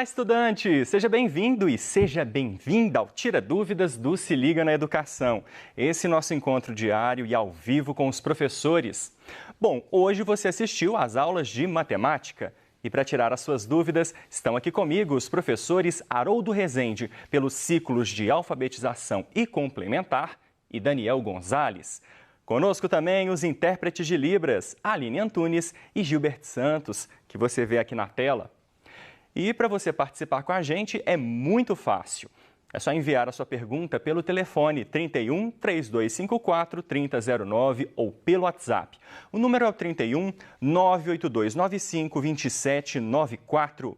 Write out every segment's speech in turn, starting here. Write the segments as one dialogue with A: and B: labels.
A: Olá, estudante! Seja bem-vindo e seja bem-vinda ao Tira Dúvidas do Se Liga na Educação. Esse nosso encontro diário e ao vivo com os professores. Bom, hoje você assistiu às aulas de matemática. E para tirar as suas dúvidas, estão aqui comigo os professores Haroldo Rezende, pelos ciclos de alfabetização e complementar, e Daniel Gonzalez. Conosco também os intérpretes de Libras, Aline Antunes e Gilbert Santos, que você vê aqui na tela. E para você participar com a gente é muito fácil. É só enviar a sua pergunta pelo telefone 31 3254 3009 ou pelo WhatsApp. O número é o 31 98295 2794.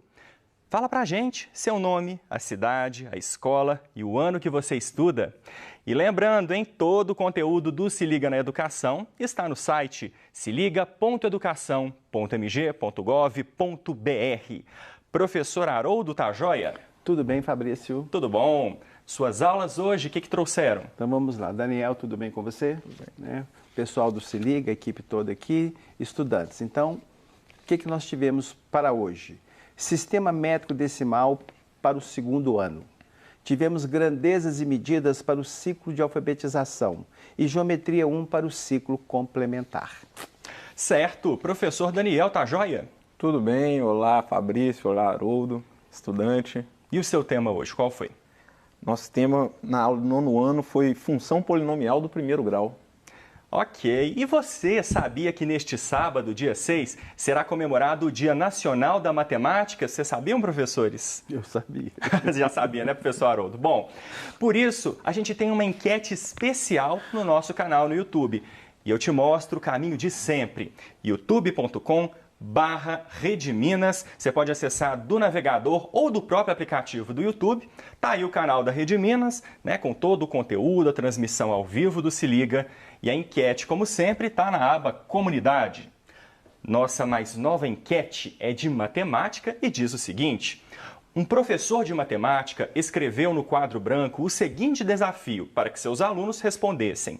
A: Fala pra gente seu nome, a cidade, a escola e o ano que você estuda. E lembrando, todo o conteúdo do Se Liga na Educação está no site seliga.educação.mg.gov.br. Professor Haroldo, tá joia?
B: Tudo bem, Fabrício?
A: Tudo bom. Suas aulas hoje, o que trouxeram?
B: Então vamos lá. Daniel, tudo bem com você? Tudo bem. Né? Pessoal do Se Liga, a equipe toda aqui, estudantes. Então, o que nós tivemos para hoje? Sistema métrico decimal para o segundo ano. Tivemos grandezas e medidas para o ciclo de alfabetização e geometria 1 para o ciclo complementar.
A: Certo. Professor Daniel, tá joia?
C: Tudo bem. Olá, Fabrício. Olá, Haroldo, estudante.
A: E o seu tema hoje, qual foi?
C: Nosso tema na aula do nono ano foi função polinomial do primeiro grau.
A: Ok. E você sabia que neste sábado, dia 6, será comemorado o Dia Nacional da Matemática? Vocês sabiam, professores?
B: Eu sabia.
A: Já sabia, né, professor Haroldo? Bom, por isso, a gente tem uma enquete especial no nosso canal no YouTube. E eu te mostro o caminho de sempre. youtube.com/Redeminas. Você pode acessar do navegador ou do próprio aplicativo do YouTube. Tá aí o canal da Redeminas, né, com todo o conteúdo, a transmissão ao vivo do Se Liga. E a enquete, como sempre, está na aba Comunidade. Nossa mais nova enquete é de matemática e diz o seguinte: um professor de matemática escreveu no quadro branco o seguinte desafio para que seus alunos respondessem: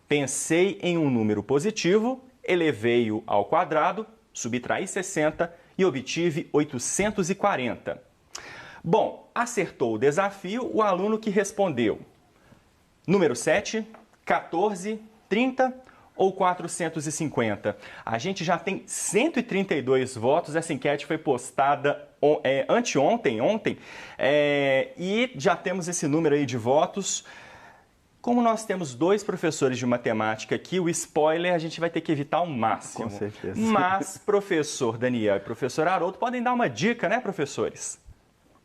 A: pensei em um número positivo, elevei-o ao quadrado, subtraí 60 e obtive 840. Bom, acertou o desafio o aluno que respondeu número 7, 14, 30 ou 450. A gente já tem 132 votos, essa enquete foi postada ontem, e já temos esse número aí de votos. Como nós temos dois professores de matemática aqui, o spoiler a gente vai ter que evitar ao máximo.
B: Com certeza.
A: Mas professor Daniel e professor Haroldo podem dar uma dica, né, professores?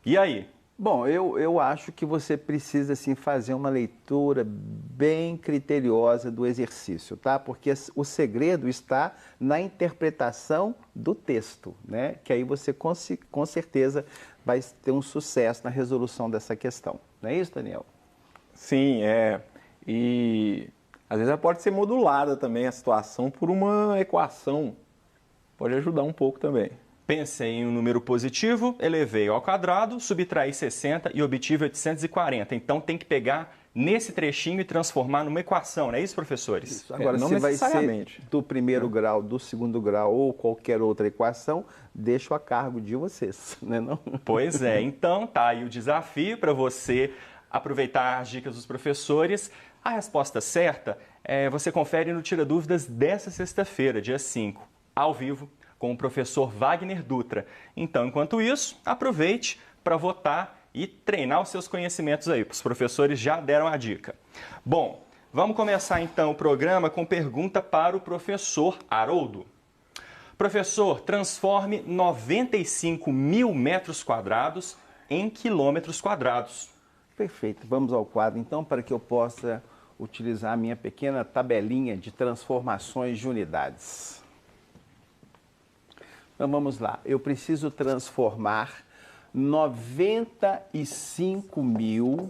A: E aí?
B: Bom, eu acho que você precisa assim, fazer uma leitura bem criteriosa do exercício, tá? Porque o segredo está na interpretação do texto, né? Que aí você com certeza vai ter um sucesso na resolução dessa questão. Não é isso, Daniel?
C: Sim, e às vezes ela pode ser modulada também a situação por uma equação. Pode ajudar um pouco também.
A: Pensei em um número positivo, elevei ao quadrado, subtraí 60 e obtive 840. Então tem que pegar nesse trechinho e transformar numa equação, não é isso, professores?
B: Isso. Agora,
C: não
B: se vai
C: necessariamente.
B: ser do primeiro grau, do segundo grau ou qualquer outra equação, deixo a cargo de vocês, né não?
A: Pois é, então tá aí o desafio para você aproveitar as dicas dos professores. A resposta certa você confere no Tira Dúvidas dessa sexta-feira, dia 5, ao vivo, com o professor Wagner Dutra. Então, enquanto isso, aproveite para votar e treinar os seus conhecimentos aí. Os professores já deram a dica. Bom, vamos começar então o programa com pergunta para o professor Haroldo. Professor, transforme 95 mil metros quadrados em quilômetros quadrados.
B: Perfeito. Vamos ao quadro então para que eu possa utilizar a minha pequena tabelinha de transformações de unidades. Então vamos lá, eu preciso transformar 95 mil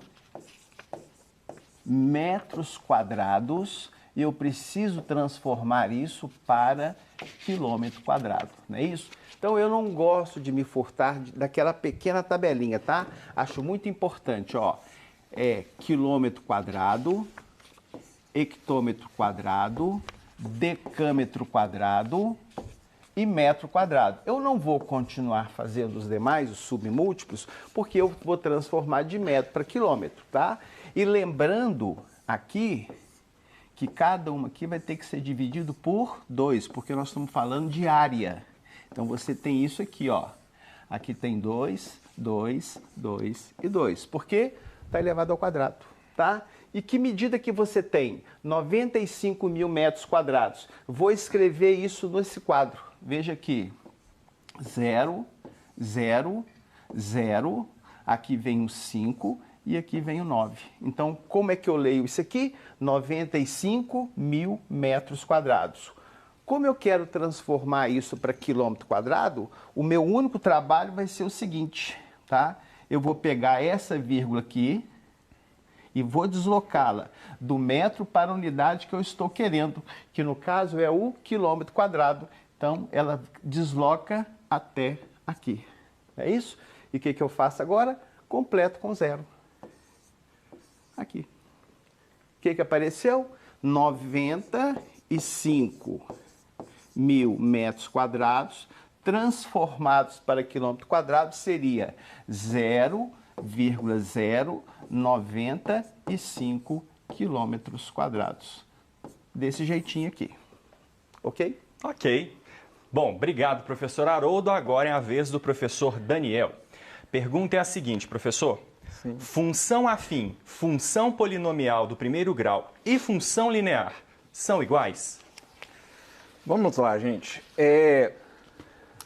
B: metros quadrados e eu preciso transformar isso para quilômetro quadrado, não é isso? Então eu não gosto de me furtar daquela pequena tabelinha, tá? Acho muito importante, ó, quilômetro quadrado, hectômetro quadrado, decâmetro quadrado, e metro quadrado. Eu não vou continuar fazendo os demais, os submúltiplos, porque eu vou transformar de metro para quilômetro, tá? E lembrando aqui que cada uma aqui vai ter que ser dividido por 2, porque nós estamos falando de área. Então você tem isso aqui, ó. Aqui tem 2, 2, 2 e 2, porque está elevado ao quadrado, tá? E que medida que você tem? 95 mil metros quadrados. Vou escrever isso nesse quadro. Veja aqui. 0, 0, 0. Aqui vem o 5 e aqui vem o 9. Então, como é que eu leio isso aqui? 95 mil metros quadrados. Como eu quero transformar isso para quilômetro quadrado, o meu único trabalho vai ser o seguinte, tá? Eu vou pegar essa vírgula aqui e vou deslocá-la do metro para a unidade que eu estou querendo, que no caso é o quilômetro quadrado. Então, ela desloca até aqui. É isso? E o que eu faço agora? Completo com 0. Aqui. O que apareceu? 95 mil metros quadrados transformados para quilômetro quadrado seria 0,095 quilômetros quadrados. Desse jeitinho aqui. Ok?
A: Ok. Bom, obrigado, professor Haroldo. Agora é a vez do professor Daniel. Pergunta é a seguinte, professor.
C: Sim.
A: Função afim, função polinomial do primeiro grau e função linear são iguais?
C: Vamos lá, gente.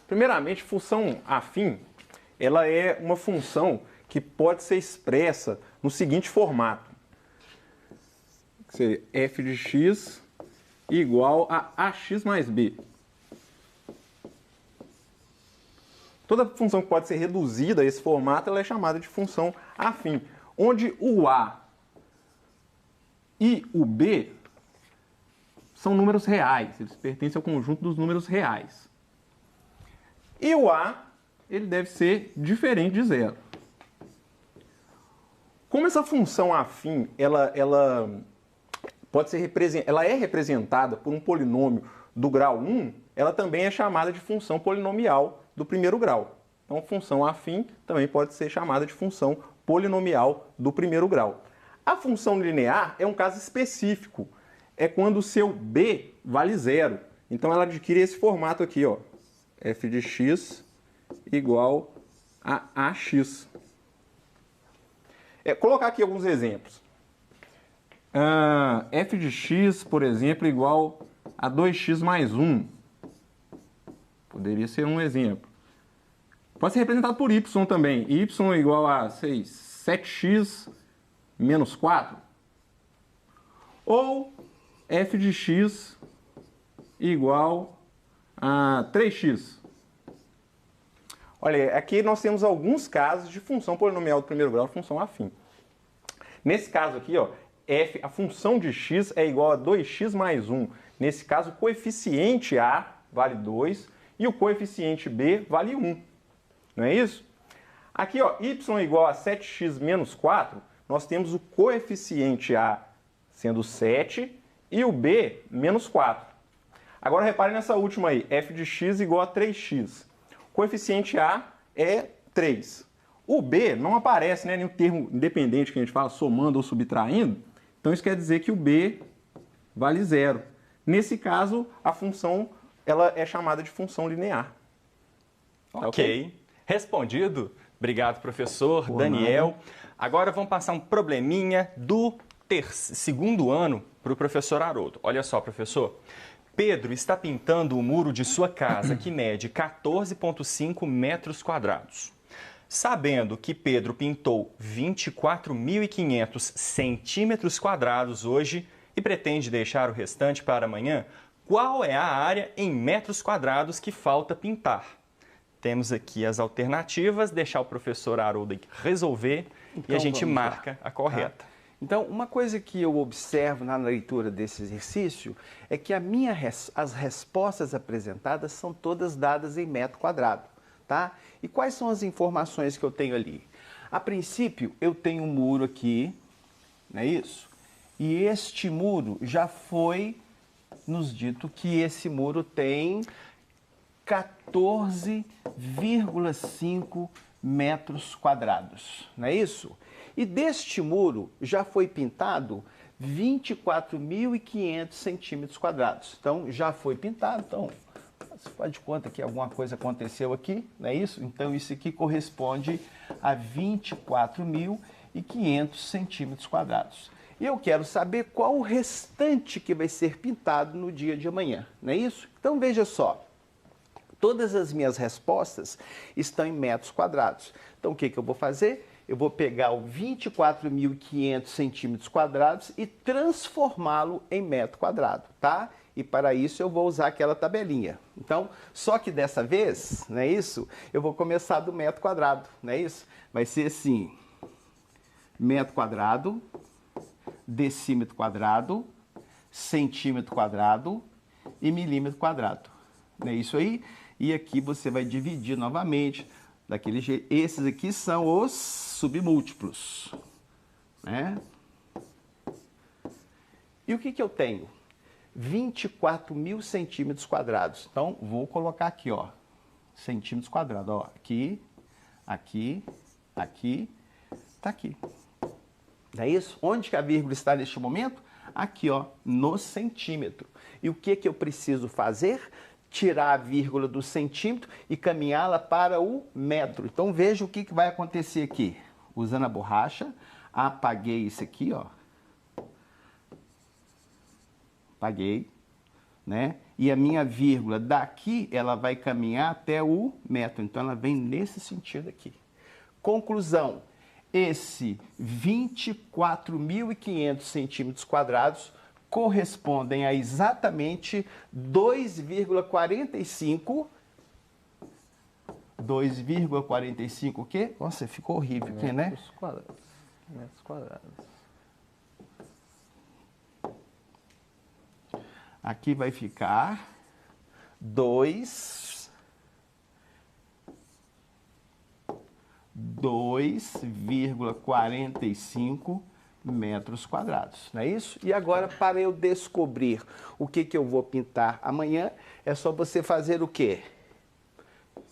C: Primeiramente, função afim, ela é uma função que pode ser expressa no seguinte formato. Que seria f de x igual a ax mais b. Toda função que pode ser reduzida a esse formato, ela é chamada de função afim, onde o a e o b são números reais, eles pertencem ao conjunto dos números reais. E o a, ele deve ser diferente de 0. Como essa função afim, ela é representada por um polinômio do grau 1, ela também é chamada de função polinomial do primeiro grau. Então, função afim também pode ser chamada de função polinomial do primeiro grau. A função linear é um caso específico. É quando o seu b vale 0. Então, ela adquire esse formato aqui, ó. f de x igual a ax. Colocar aqui alguns exemplos. F de x, por exemplo, igual a 2x mais 1. Poderia ser um exemplo. Pode ser representado por y também. Y igual a, sei, 7x menos 4. Ou f de x igual a 3x. Olha, aqui nós temos alguns casos de função polinomial do primeiro grau, função afim. Nesse caso aqui, ó, a função de x é igual a 2x mais 1. Nesse caso, o coeficiente a vale 2 e o coeficiente b vale 1. Não é isso? Aqui, ó, y igual a 7x menos 4, nós temos o coeficiente a sendo 7 e o b menos 4. Agora, reparem nessa última aí, f de x igual a 3x. O coeficiente a é 3. O b não aparece, né, nenhum termo independente que a gente fala somando ou subtraindo. Então, isso quer dizer que o b vale 0. Nesse caso, a função ela é chamada de função linear.
A: Ok. Respondido. Obrigado, professor Daniel. Agora vamos passar um probleminha do segundo ano para o professor Haroldo. Olha só, professor. Pedro está pintando o muro de sua casa, que mede 14,5 metros quadrados. Sabendo que Pedro pintou 24.500 centímetros quadrados hoje e pretende deixar o restante para amanhã, qual é a área em metros quadrados que falta pintar? Temos aqui as alternativas, deixar o professor Haroldo resolver e a gente marca a correta.
B: Então, uma coisa que eu observo na leitura desse exercício é que as respostas apresentadas são todas dadas em metro quadrado, tá? E quais são as informações que eu tenho ali? A princípio, eu tenho um muro aqui, não é isso? E este muro já foi nos dito que esse muro tem 14,5 metros quadrados, não é isso? E deste muro já foi pintado 24.500 centímetros quadrados. Então, já foi pintado, então, você faz de conta que alguma coisa aconteceu aqui, não é isso? Então, isso aqui corresponde a 24.500 centímetros quadrados. E eu quero saber qual o restante que vai ser pintado no dia de amanhã, não é isso? Então, veja só. Todas as minhas respostas estão em metros quadrados. Então, o que eu vou fazer? Eu vou pegar o 24.500 centímetros quadrados e transformá-lo em metro quadrado, tá? E para isso eu vou usar aquela tabelinha. Então, só que dessa vez, não é isso? Eu vou começar do metro quadrado, não é isso? Vai ser assim, metro quadrado, decímetro quadrado, centímetro quadrado e milímetro quadrado. Não é isso aí? E aqui você vai dividir novamente daquele jeito. Esses aqui são os submúltiplos, né? E o que eu tenho? 24.000 centímetros quadrados. Então, vou colocar aqui, ó, centímetros quadrados, ó, aqui, aqui, aqui, tá aqui. Não é isso? Onde que a vírgula está neste momento? Aqui, ó, no centímetro. E o que eu preciso fazer? Tirar a vírgula do centímetro e caminhá-la para o metro. Então, veja o que vai acontecer aqui. Usando a borracha, apaguei isso aqui, ó. Apaguei, né? E a minha vírgula daqui, ela vai caminhar até o metro. Então, ela vem nesse sentido aqui. Conclusão. Esse 24.500 centímetros quadrados correspondem a exatamente 2,45 o quê? Nossa, ficou horrível aqui, né?
C: Metros quadrados. Metros quadrados.
B: Aqui vai ficar 2,45 metros quadrados, não é isso? E agora, para eu descobrir o que eu vou pintar amanhã, é só você fazer o quê?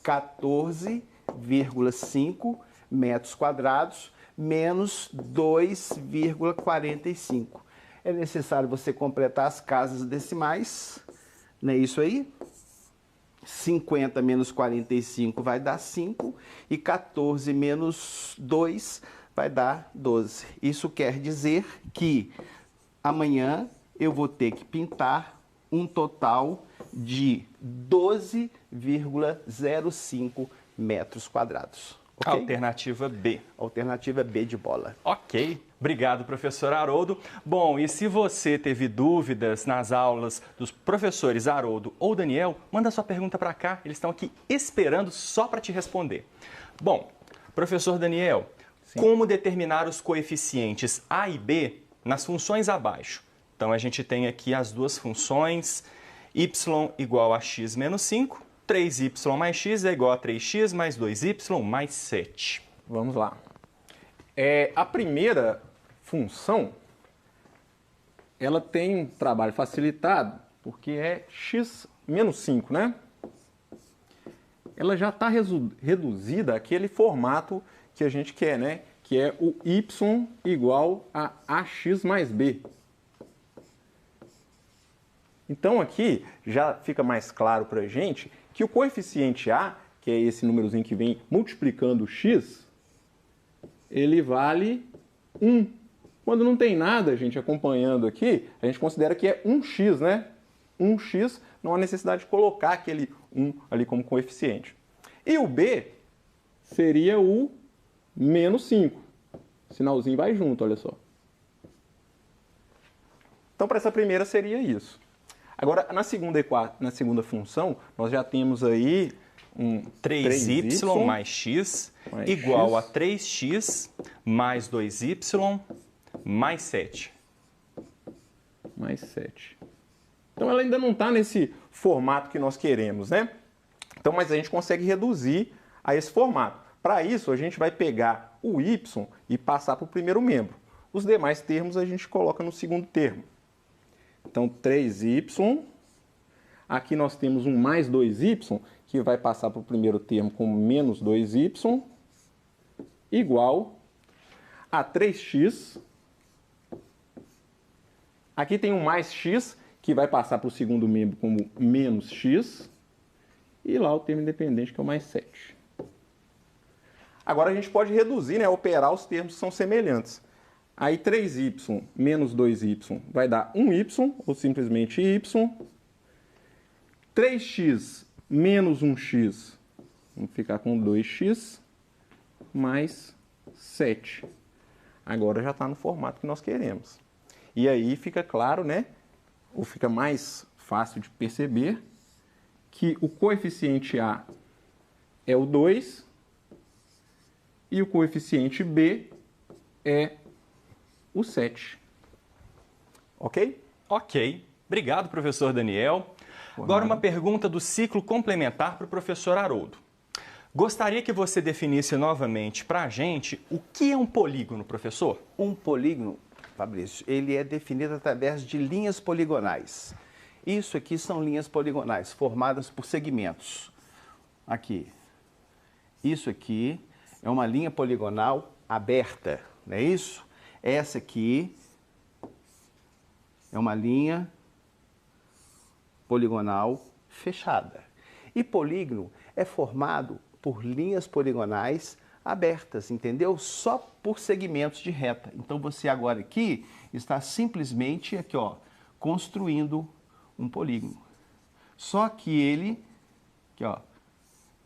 B: 14,5 metros quadrados menos 2,45. É necessário você completar as casas decimais, não é isso aí? 50 menos 45 vai dar 5 e 14 menos 2 vai dar 12. Isso quer dizer que amanhã eu vou ter que pintar um total de 12,05 metros quadrados. Okay?
A: Alternativa B.
B: Alternativa B de bola.
A: Ok. Obrigado, professor Haroldo. Bom, e se você teve dúvidas nas aulas dos professores Haroldo ou Daniel, manda sua pergunta para cá. Eles estão aqui esperando só para te responder. Bom, professor Daniel, sim, como determinar os coeficientes A e B nas funções abaixo? Então, a gente tem aqui as duas funções, y igual a x menos 5, 3y mais x é igual a 3x mais 2y mais 7.
C: Vamos lá. A primeira função, ela tem um trabalho facilitado, porque é x menos 5, né? Ela já está reduzida àquele formato que a gente quer, né? Que é o y igual a ax mais b. Então, aqui já fica mais claro para a gente que o coeficiente a, que é esse númerozinho que vem multiplicando o x, ele vale 1. Quando não tem nada, gente, acompanhando aqui, a gente considera que é 1x, né? 1x, não há necessidade de colocar aquele 1 ali como coeficiente. E o b seria o menos 5. O sinalzinho vai junto, olha só. Então, para essa primeira seria isso. Agora, na segunda função, nós já temos aí um
A: 3y mais x igual a 3x mais 2y mais 7.
C: Mais 7. Então, ela ainda não está nesse formato que nós queremos, né? Então, mas a gente consegue reduzir a esse formato. Para isso, a gente vai pegar o y e passar para o primeiro membro. Os demais termos a gente coloca no segundo termo. Então, 3y. Aqui nós temos um mais 2y, que vai passar para o primeiro termo como menos 2y, igual a 3x. Aqui tem um mais x, que vai passar para o segundo membro como menos x. E lá o termo independente, que é o mais 7. Agora a gente pode reduzir, né, operar os termos que são semelhantes. Aí 3y menos 2y vai dar 1y, ou simplesmente y. 3x menos 1x, vamos ficar com 2x, mais 7. Agora já está no formato que nós queremos. E aí fica claro, né, ou fica mais fácil de perceber, que o coeficiente A é o 2 e o coeficiente B é o 7. Ok?
A: Ok. Obrigado, professor Daniel. Agora uma pergunta do ciclo complementar para o professor Haroldo. Gostaria que você definisse novamente para a gente o que é um polígono, professor?
B: Um polígono, Fabrício, ele é definido através de linhas poligonais. Isso aqui são linhas poligonais formadas por segmentos. Aqui. Isso aqui é uma linha poligonal aberta, não é isso? Essa aqui é uma linha poligonal fechada. E polígono é formado por linhas poligonais abertas, entendeu? Só por segmentos de reta. Então você agora aqui está simplesmente aqui, ó, construindo um polígono. Só que ele, aqui, ó,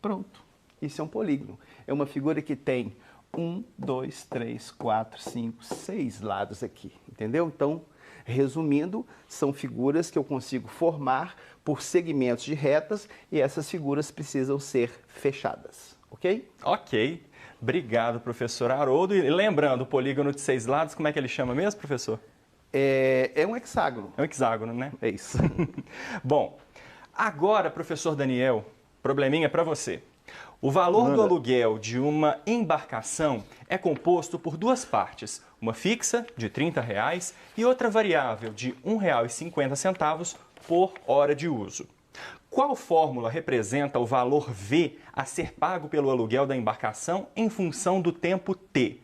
B: pronto. Isso é um polígono. É uma figura que tem 1, 2, 3, 4, 5, 6 lados aqui, entendeu? Então, resumindo, são figuras que eu consigo formar por segmentos de retas e essas figuras precisam ser fechadas, ok?
A: Ok. Obrigado, professor Haroldo. E lembrando, o polígono de 6 lados, como é que ele chama mesmo, professor?
B: É um hexágono.
A: É um hexágono, né?
B: É isso.
A: Bom, agora, professor Daniel, probleminha para você. O valor do aluguel de uma embarcação é composto por duas partes, uma fixa de R$ 30 e outra variável de R$ 1,50 por hora de uso. Qual fórmula representa o valor V a ser pago pelo aluguel da embarcação em função do tempo T?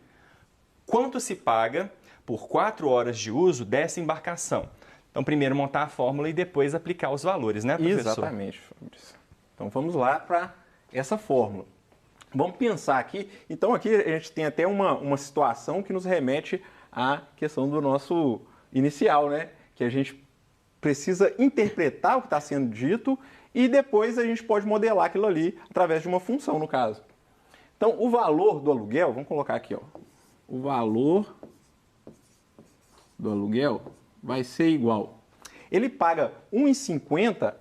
A: Quanto se paga por 4 horas de uso dessa embarcação? Então, primeiro montar a fórmula e depois aplicar os valores, né, professor?
C: Exatamente, Fabrício. Então, vamos lá para essa fórmula. Vamos pensar aqui. Então, aqui a gente tem até uma situação que nos remete à questão do nosso inicial, né? Que a gente precisa interpretar o que está sendo dito e depois a gente pode modelar aquilo ali através de uma função, no caso. Então, o valor do aluguel, vamos colocar aqui, ó. O valor do aluguel vai ser igual. Ele paga R$ 1,50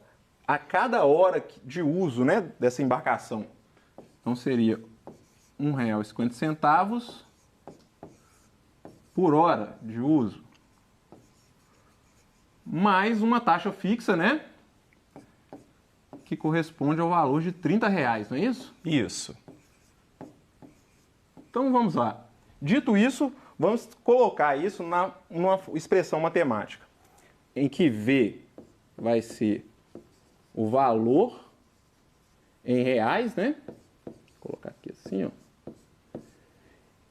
C: a cada hora de uso, né, dessa embarcação. Então seria R$ 1,50 por hora de uso. Mais uma taxa fixa, né? Que corresponde ao valor de R$ 30, não é isso?
A: Isso.
C: Então vamos lá. Dito isso, vamos colocar isso numa expressão matemática, em que V vai ser o valor em reais, né? Vou colocar aqui assim, ó.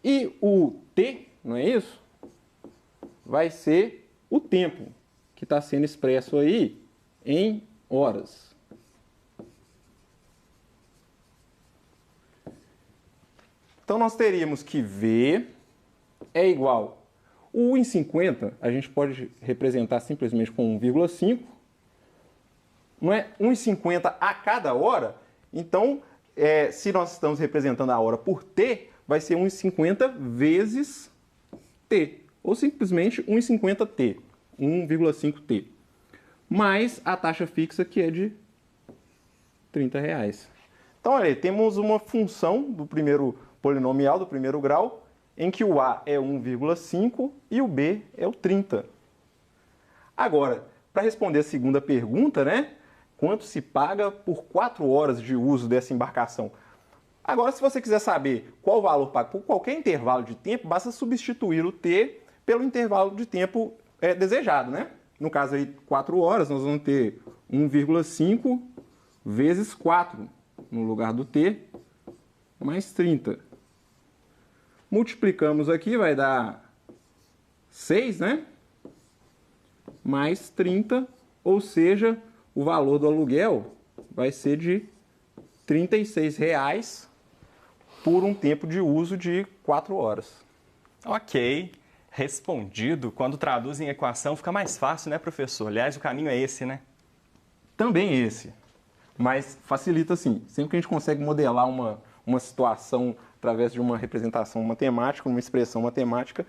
C: E o T, não é isso? Vai ser o tempo que está sendo expresso aí em horas. Então, nós teríamos que V é igual. O 1,50 a gente pode representar simplesmente com 1,5. Não é 1,50 a cada hora? Então, se nós estamos representando a hora por T, vai ser 1,50 vezes T. Ou simplesmente 1,50T. 1,5T. Mais a taxa fixa, que é de R$ 30. Então, olha aí, temos uma função do primeiro polinomial, do primeiro grau, em que o A é 1,5 e o B é o 30. Agora, para responder a segunda pergunta, né? Quanto se paga por 4 horas de uso dessa embarcação? Agora, se você quiser saber qual valor pago por qualquer intervalo de tempo, basta substituir o T pelo intervalo de tempo desejado, né? No caso aí, 4 horas, nós vamos ter 1,5 vezes 4, no lugar do T, mais 30. Multiplicamos aqui, vai dar 6, né? Mais 30, ou seja, o valor do aluguel vai ser de R$ 36,00 por um tempo de uso de 4 horas.
A: Ok, respondido. Quando traduz em equação fica mais fácil, né, professor? Aliás, o caminho é esse, né?
C: Também esse, mas facilita sim. Sempre que a gente consegue modelar uma situação através de uma representação matemática, uma expressão matemática,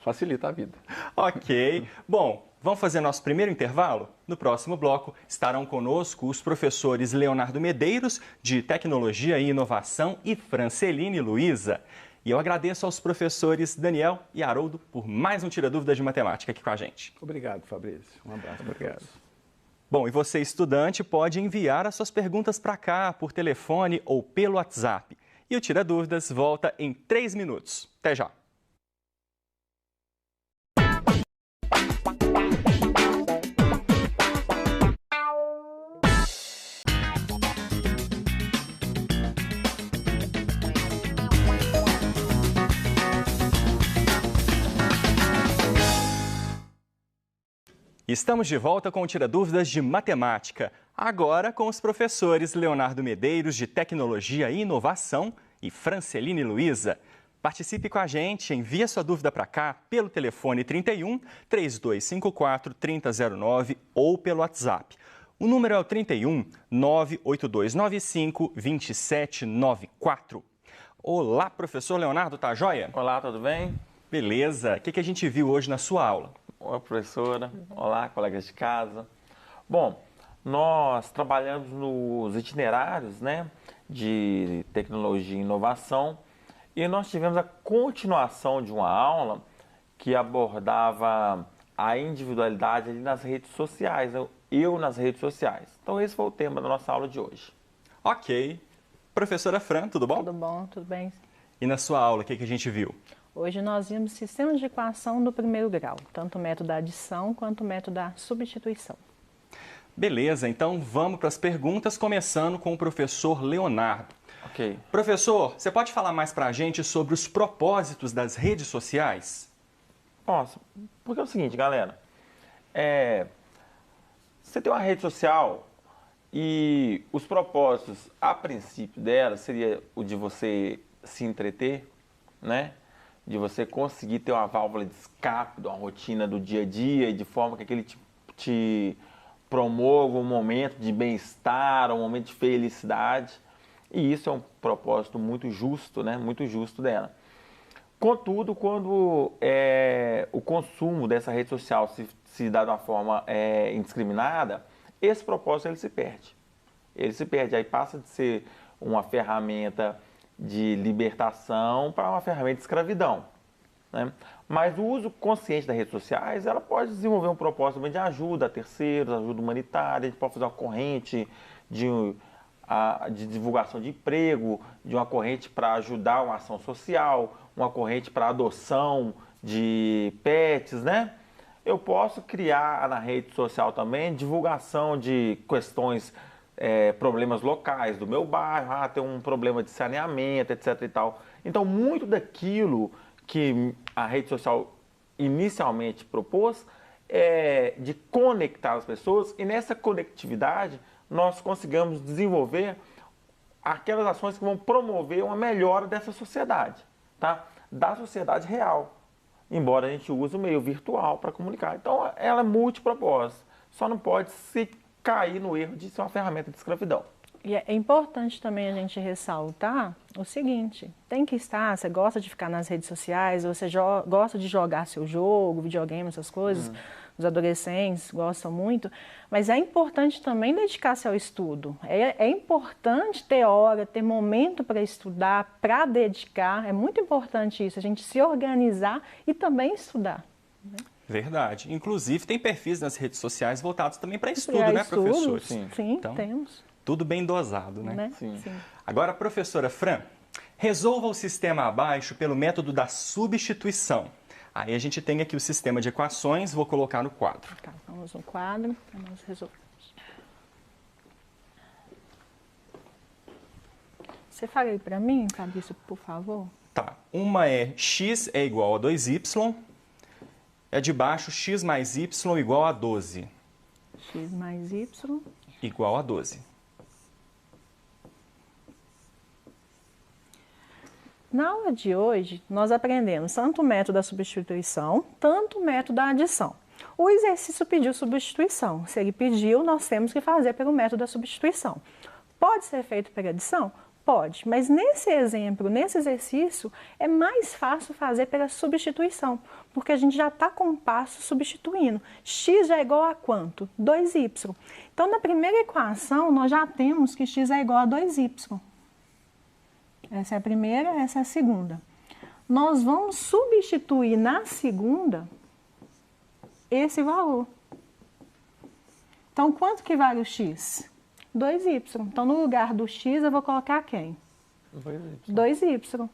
C: facilita a vida.
A: Ok. Bom, vamos fazer nosso primeiro intervalo? No próximo bloco estarão conosco os professores Leonardo Medeiros, de Tecnologia e Inovação, e Franceline Luiza. E eu agradeço aos professores Daniel e Haroldo por mais um Tira Dúvidas de Matemática aqui com a gente.
B: Obrigado, Fabrício. Um abraço.
C: Obrigado.
A: Bom, e você, estudante, pode enviar as suas perguntas para cá, por telefone ou pelo WhatsApp. E o Tira Dúvidas volta em 3 minutos. Até já! Estamos de volta com o Tira Dúvidas de Matemática, agora com os professores Leonardo Medeiros, de Tecnologia e Inovação, e Franceline Luiza. Participe com a gente, envie sua dúvida para cá pelo telefone 31 3254 3009 ou pelo WhatsApp. O número é o 31 98295 2794. Olá, professor Leonardo, tá joia?
D: Olá, tudo bem?
A: Beleza. O que a gente viu hoje na sua aula?
D: Olá, professora. Olá, colegas de casa. Bom, nós trabalhamos nos itinerários, né, de tecnologia e inovação e nós tivemos a continuação de uma aula que abordava a individualidade ali nas redes sociais, eu nas redes sociais. Então esse foi o tema da nossa aula de hoje.
A: Ok. Professora Fran, tudo bom?
E: Tudo bom, tudo bem.
A: E na sua aula, o que a gente viu?
E: Hoje nós vimos sistemas de equação do primeiro grau, tanto o método da adição quanto o método da substituição.
A: Beleza, então vamos para as perguntas, começando com o professor Leonardo.
D: Ok.
A: Professor, você pode falar mais para a gente sobre os propósitos das redes sociais?
D: Nossa, porque é o seguinte, galera, você tem uma rede social e os propósitos, a princípio dela, seria o de você se entreter, né? De você conseguir ter uma válvula de escape de uma rotina do dia a dia e de forma que aquele te promova um momento de bem-estar, um momento de felicidade. E isso é um propósito muito justo, né? Muito justo dela. Contudo, quando o consumo dessa rede social se dá de uma forma indiscriminada, esse propósito ele se perde. Ele se perde, aí passa de ser uma ferramenta de libertação para uma ferramenta de escravidão, né? Mas o uso consciente das redes sociais, ela pode desenvolver um propósito de ajuda a terceiros, ajuda humanitária, a gente pode fazer uma corrente de divulgação de emprego, de uma corrente para ajudar uma ação social, uma corrente para adoção de pets, né? Eu posso criar na rede social também divulgação de questões, problemas locais do meu bairro, tem um problema de saneamento, etc e tal. Então, muito daquilo que a rede social inicialmente propôs é de conectar as pessoas e nessa conectividade nós consigamos desenvolver aquelas ações que vão promover uma melhora dessa sociedade, tá? Da sociedade real, embora a gente use o meio virtual para comunicar. Então, ela é multipropósito, só não pode se cair no erro de ser uma ferramenta de escravidão.
E: E é importante também a gente ressaltar o seguinte, tem que estar, você gosta de ficar nas redes sociais, você gosta de jogar seu jogo, videogame, essas coisas, os adolescentes gostam muito, mas é importante também dedicar-se ao estudo. É importante ter hora, ter momento para estudar, para dedicar, é muito importante isso, a gente se organizar e também estudar. Né?
A: Verdade. Inclusive, tem perfis nas redes sociais voltados também para estudo, né, professor?
E: Sim, então, temos.
A: Tudo bem dosado, né?
D: Sim.
E: Sim.
A: Agora, professora Fran, resolva o sistema abaixo pelo método da substituição. Aí a gente tem aqui o sistema de equações, vou colocar no quadro.
E: Tá, vamos no quadro para nós resolvermos. Você fala aí para mim, Fabrício, por favor?
A: Tá. Uma é x é igual a 2y. É de baixo, x mais y igual a 12.
E: X mais y.
A: Igual a 12.
E: Na aula de hoje, nós aprendemos tanto o método da substituição, tanto o método da adição. O exercício pediu substituição. Se ele pediu, nós temos que fazer pelo método da substituição. Pode ser feito pela adição? Pode, mas nesse exemplo, nesse exercício, é mais fácil fazer pela substituição, porque a gente já está com um passo substituindo. X já é igual a quanto? 2y. Então, na primeira equação, nós já temos que x é igual a 2y. Essa é a primeira, essa é a segunda. Nós vamos substituir na segunda esse valor. Então, quanto que vale o x? 2y. Então, no lugar do x, eu vou colocar quem? 2y.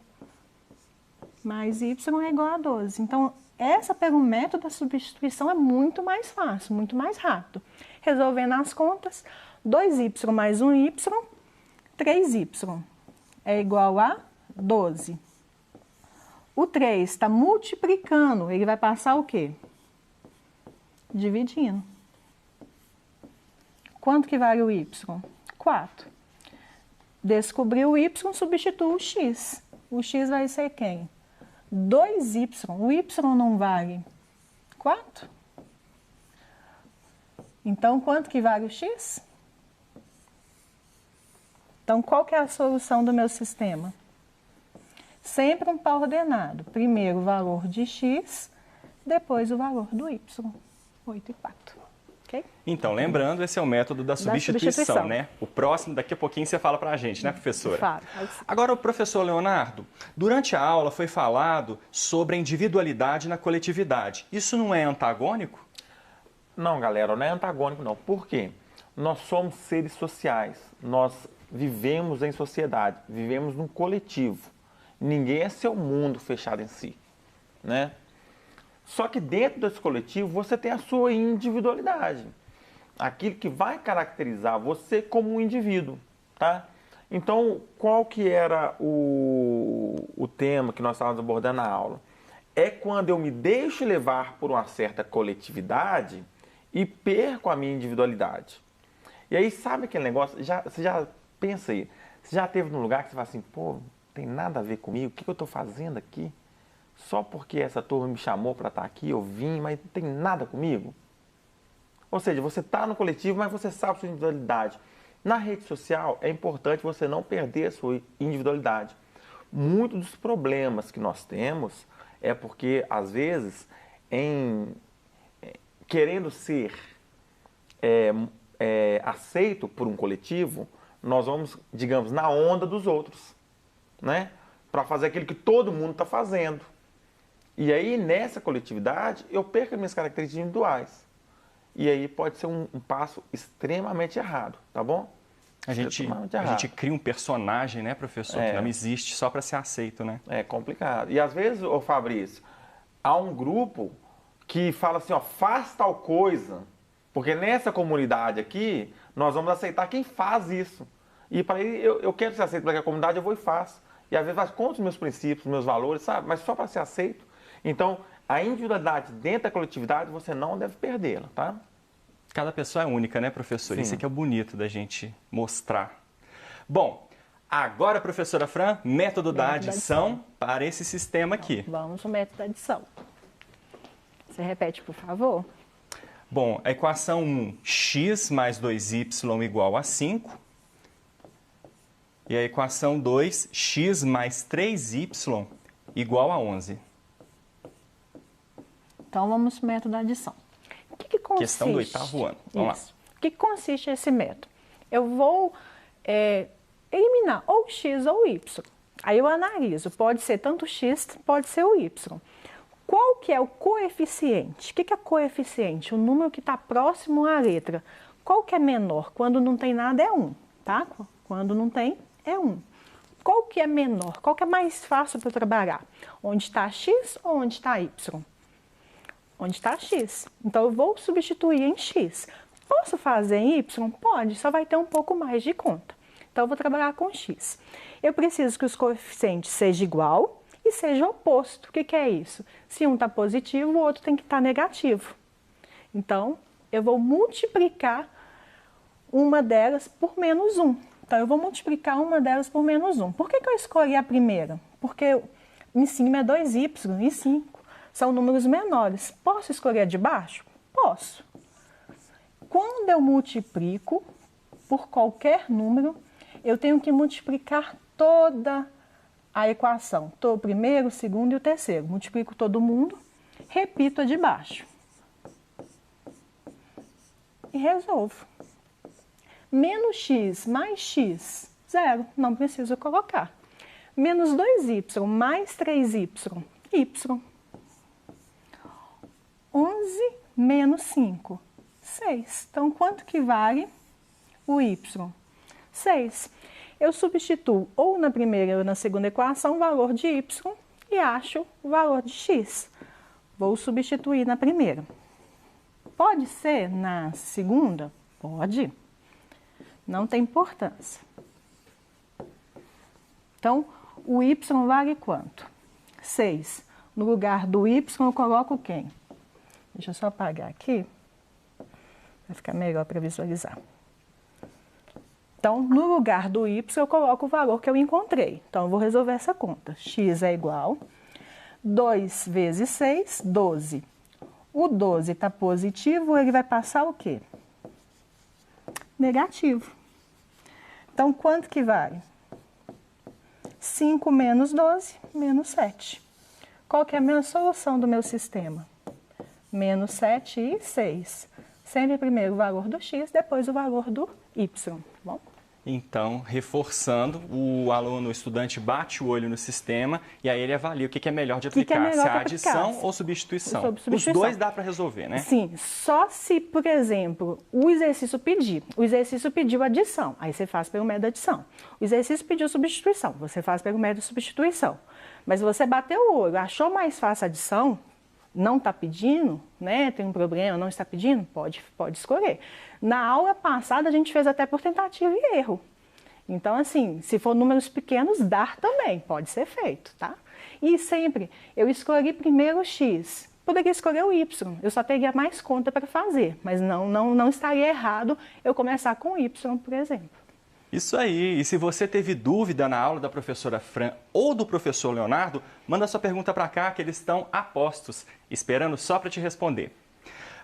E: Mais y é igual a 12. Então, essa pelo método da substituição é muito mais fácil, muito mais rápido. Resolvendo as contas, 2y mais 1y, 3y. É igual a 12. O 3 está multiplicando, ele vai passar o quê? Dividindo. Quanto que vale o y? 4. Descobriu o y, substitui o x. O x vai ser quem? 2y. O y não vale 4? Então, quanto que vale o x? Então, qual que é a solução do meu sistema? Sempre um par ordenado. Primeiro o valor de x, depois o valor do y. 8 e 4. Okay?
A: Então, lembrando, esse é o método da substituição, né? O próximo, daqui a pouquinho você fala pra gente, né, professora?
E: Fala.
A: Agora, o professor Leonardo, durante a aula foi falado sobre a individualidade na coletividade. Isso não é antagônico?
D: Não, galera, não é antagônico, não. Por quê? Nós somos seres sociais. Nós vivemos em sociedade, vivemos num coletivo. Ninguém é seu mundo fechado em si, né? Só que dentro desse coletivo você tem a sua individualidade. Aquilo que vai caracterizar você como um indivíduo, tá? Então, qual que era o tema que nós estávamos abordando na aula? É quando eu me deixo levar por uma certa coletividade e perco a minha individualidade. E aí, sabe aquele negócio? Você já pensa aí, você já esteve num lugar que você fala assim, pô, não tem nada a ver comigo, o que eu estou fazendo aqui? Só porque essa turma me chamou para estar aqui, eu vim, mas não tem nada comigo? Ou seja, você está no coletivo, mas você sabe a sua individualidade. Na rede social, é importante você não perder a sua individualidade. Muitos dos problemas que nós temos é porque, às vezes, querendo ser aceito por um coletivo, nós vamos, digamos, na onda dos outros, né? Para fazer aquilo que todo mundo está fazendo. E aí, nessa coletividade, eu perco as minhas características individuais. E aí pode ser um passo extremamente errado, tá bom?
A: A gente cria um personagem, né, professor, que não existe só para ser aceito, né?
D: É complicado. E às vezes, ô Fabrício, há um grupo que fala assim, ó, faz tal coisa, porque nessa comunidade aqui, nós vamos aceitar quem faz isso. E para ele, eu quero ser aceito pela comunidade, eu vou e faço. E às vezes faz contra os meus princípios, os meus valores, sabe? Mas só para ser aceito. Então, a individualidade dentro da coletividade, você não deve perdê-la, tá?
A: Cada pessoa é única, né, professor?
D: Sim.
A: Isso aqui é bonito da gente mostrar. Bom, agora, professora Fran, método da adição para esse sistema aqui.
E: Vamos ao método da adição. Você repete, por favor?
A: Bom, a equação 1, x mais 2y igual a 5. E a equação 2, x mais 3y igual a 11.
E: Então, vamos para o método da adição. O que consiste?
A: Questão do 8º ano. Vamos lá.
E: O que consiste esse método? Eu vou eliminar ou x ou y. Aí eu analiso, pode ser tanto x, pode ser o y. Qual que é o coeficiente? O que é coeficiente? O número que está próximo à letra. Qual que é menor? Quando não tem nada é 1, tá? Quando não tem, é 1. Qual que é menor? Qual que é mais fácil para eu trabalhar? Onde está x ou onde está y? Onde está x. Então, eu vou substituir em x. Posso fazer em y? Pode, só vai ter um pouco mais de conta. Então, eu vou trabalhar com x. Eu preciso que os coeficientes sejam igual e seja oposto. O que é isso? Se um está positivo, o outro tem que estar negativo. Então, eu vou multiplicar uma delas por menos 1. Então, eu vou multiplicar uma delas por menos 1. Por que eu escolhi a primeira? Porque em cima é 2y e 5. São números menores. Posso escolher a de baixo? Posso. Quando eu multiplico por qualquer número, eu tenho que multiplicar toda a equação. O primeiro, o segundo e o terceiro. Multiplico todo mundo, repito a de baixo. E resolvo. Menos x mais x, zero. Não preciso colocar. Menos 2y mais 3y, y. 11 menos 5, 6. Então, quanto que vale o y? 6. Eu substituo ou na primeira ou na segunda equação o valor de y e acho o valor de x. Vou substituir na primeira. Pode ser na segunda? Pode. Não tem importância. Então, o y vale quanto? 6. No lugar do y eu coloco quem? Deixa eu só apagar aqui, vai ficar melhor para visualizar. Então, no lugar do y, eu coloco o valor que eu encontrei. Então, eu vou resolver essa conta. X é igual 2 vezes 6, 12. O 12 está positivo, ele vai passar o quê? Negativo. Então, quanto que vale? 5 menos 12, menos 7. Qual que é a minha solução do meu sistema? Menos 7 e 6. Sempre primeiro o valor do x, depois o valor do y. Tá bom?
A: Então, reforçando, o aluno, o estudante bate o olho no sistema e aí ele avalia o que é melhor de aplicar, se é adição ou substituição. Os dois dá para resolver, né?
E: Sim, só se, por exemplo, o exercício pedir. O exercício pediu adição, aí você faz pelo método de adição. O exercício pediu substituição, você faz pelo método de substituição. Mas você bateu o olho, achou mais fácil a adição, não está pedindo, né? Tem um problema, não está pedindo, pode escolher. Na aula passada a gente fez até por tentativa e erro. Então, assim, se for números pequenos, dar também, pode ser feito, tá? E sempre, eu escolhi primeiro o x, poderia escolher o y, eu só teria mais conta para fazer, mas não estaria errado eu começar com o y, por exemplo.
A: Isso aí, e se você teve dúvida na aula da professora Fran ou do professor Leonardo, manda sua pergunta para cá que eles estão a postos, esperando só para te responder.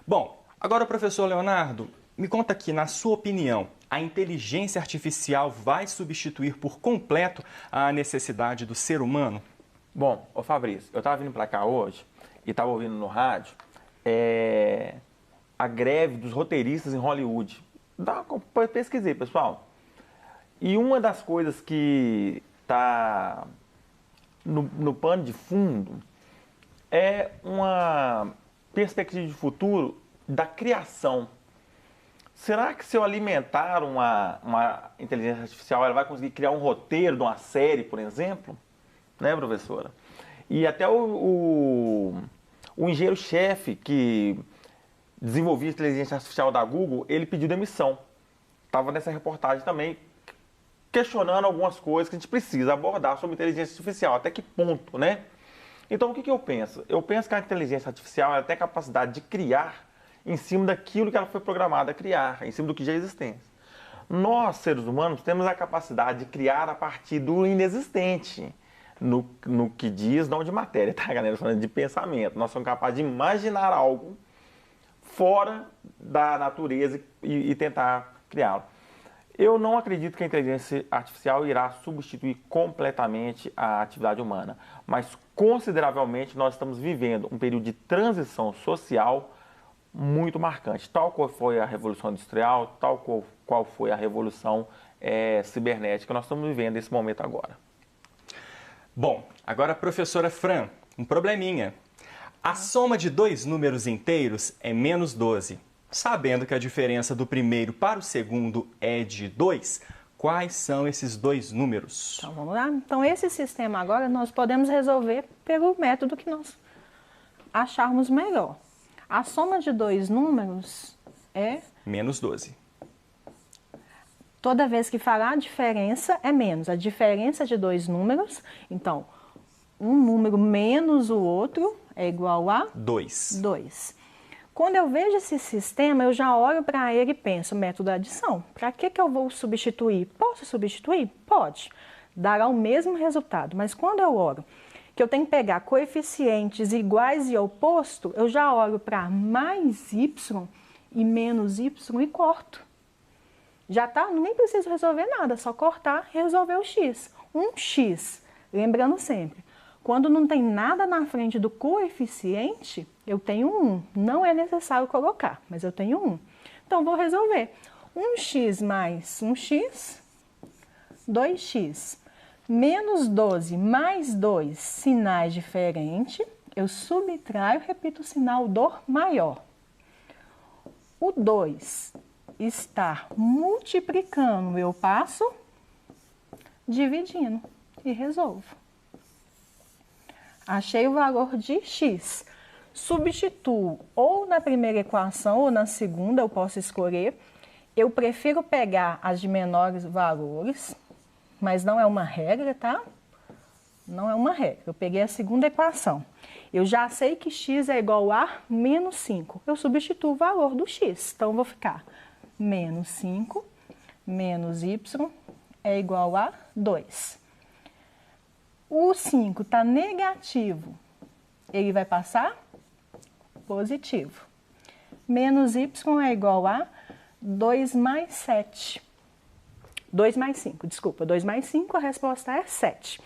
A: Bom, agora professor Leonardo, me conta aqui, na sua opinião, a inteligência artificial vai substituir por completo a necessidade do ser humano?
D: Bom, ô Fabrício, eu estava vindo para cá hoje e estava ouvindo no rádio a greve dos roteiristas em Hollywood. Pesquisei, pessoal. E uma das coisas que está no pano de fundo é uma perspectiva de futuro da criação. Será que se eu alimentar uma inteligência artificial, ela vai conseguir criar um roteiro de uma série, por exemplo? Né, professora? E até o engenheiro-chefe que desenvolvia a inteligência artificial da Google, ele pediu demissão. Estava nessa reportagem também, questionando algumas coisas que a gente precisa abordar sobre inteligência artificial, até que ponto, né? Então, o que eu penso? Eu penso que a inteligência artificial ela tem a capacidade de criar em cima daquilo que ela foi programada a criar, em cima do que já é existente. Nós, seres humanos, temos a capacidade de criar a partir do inexistente, no que diz, não de matéria, tá, galera? Falando de pensamento. Nós somos capazes de imaginar algo fora da natureza e tentar criá-lo. Eu não acredito que a inteligência artificial irá substituir completamente a atividade humana, mas consideravelmente nós estamos vivendo um período de transição social muito marcante, tal qual foi a Revolução Industrial, tal qual foi a Revolução cibernética que nós estamos vivendo nesse momento agora.
A: Bom, agora professora Fran, um probleminha. A soma de dois números inteiros é menos 12. Sabendo que a diferença do primeiro para o segundo é de 2, quais são esses dois números?
E: Então, vamos lá. Então, esse sistema agora nós podemos resolver pelo método que nós acharmos melhor. A soma de dois números é...
A: Menos 12.
E: Toda vez que falar a diferença é menos. A diferença de dois números, então, um número menos o outro é igual a
A: 2.
E: 2. Quando eu vejo esse sistema, eu já olho para ele e penso, método da adição. Para que eu vou substituir? Posso substituir? Pode. Dará o mesmo resultado. Mas quando eu olho que eu tenho que pegar coeficientes iguais e oposto, eu já olho para mais y e menos y e corto. Já tá, nem preciso resolver nada, só cortar e resolver o x. Um x, lembrando sempre, quando não tem nada na frente do coeficiente, eu tenho 1. Não é necessário colocar, mas eu tenho 1. Então, vou resolver. 1x mais 1x, 2x. Menos 12 mais 2, sinais diferentes. Eu subtraio, repito o sinal do maior. O 2 está multiplicando, eu passo dividindo e resolvo. Achei o valor de x. Substituo ou na primeira equação ou na segunda, eu posso escolher. Eu prefiro pegar as de menores valores, mas não é uma regra, tá? Não é uma regra. Eu peguei a segunda equação. Eu já sei que x é igual a menos 5. Eu substituo o valor do x. Então, eu vou ficar menos 5 menos y é igual a 2. O 5 está negativo. Ele vai passar positivo. Menos y é igual a 2 mais 7. 2 mais 5, desculpa. 2 mais 5, a resposta é 7.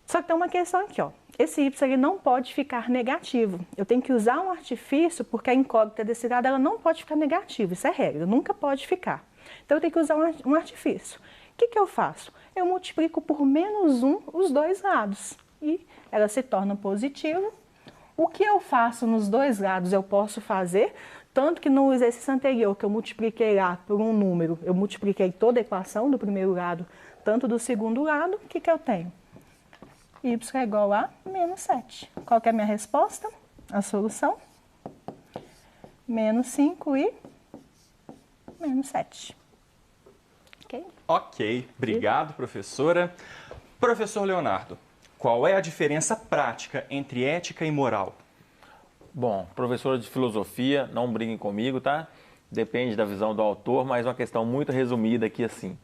E: Só que tem uma questão aqui, ó. Esse y ele não pode ficar negativo. Eu tenho que usar um artifício, porque a incógnita desse dado ela não pode ficar negativa. Isso é regra, nunca pode ficar. Então, eu tenho que usar um artifício. O que eu faço? Eu multiplico por menos 1 os dois lados. E ela se torna positiva. O que eu faço nos dois lados eu posso fazer, tanto que no exercício anterior, que eu multipliquei lá por um número, eu multipliquei toda a equação do primeiro lado, tanto do segundo lado, o que eu tenho? Y é igual a menos 7. Qual que é a minha resposta? A solução? Menos 5 e menos 7. Ok?
A: Ok, obrigado, professora. Professor Leonardo, qual é a diferença prática entre ética e moral?
D: Bom, professora de filosofia, não briguem comigo, tá? Depende da visão do autor, mas uma questão muito resumida aqui assim.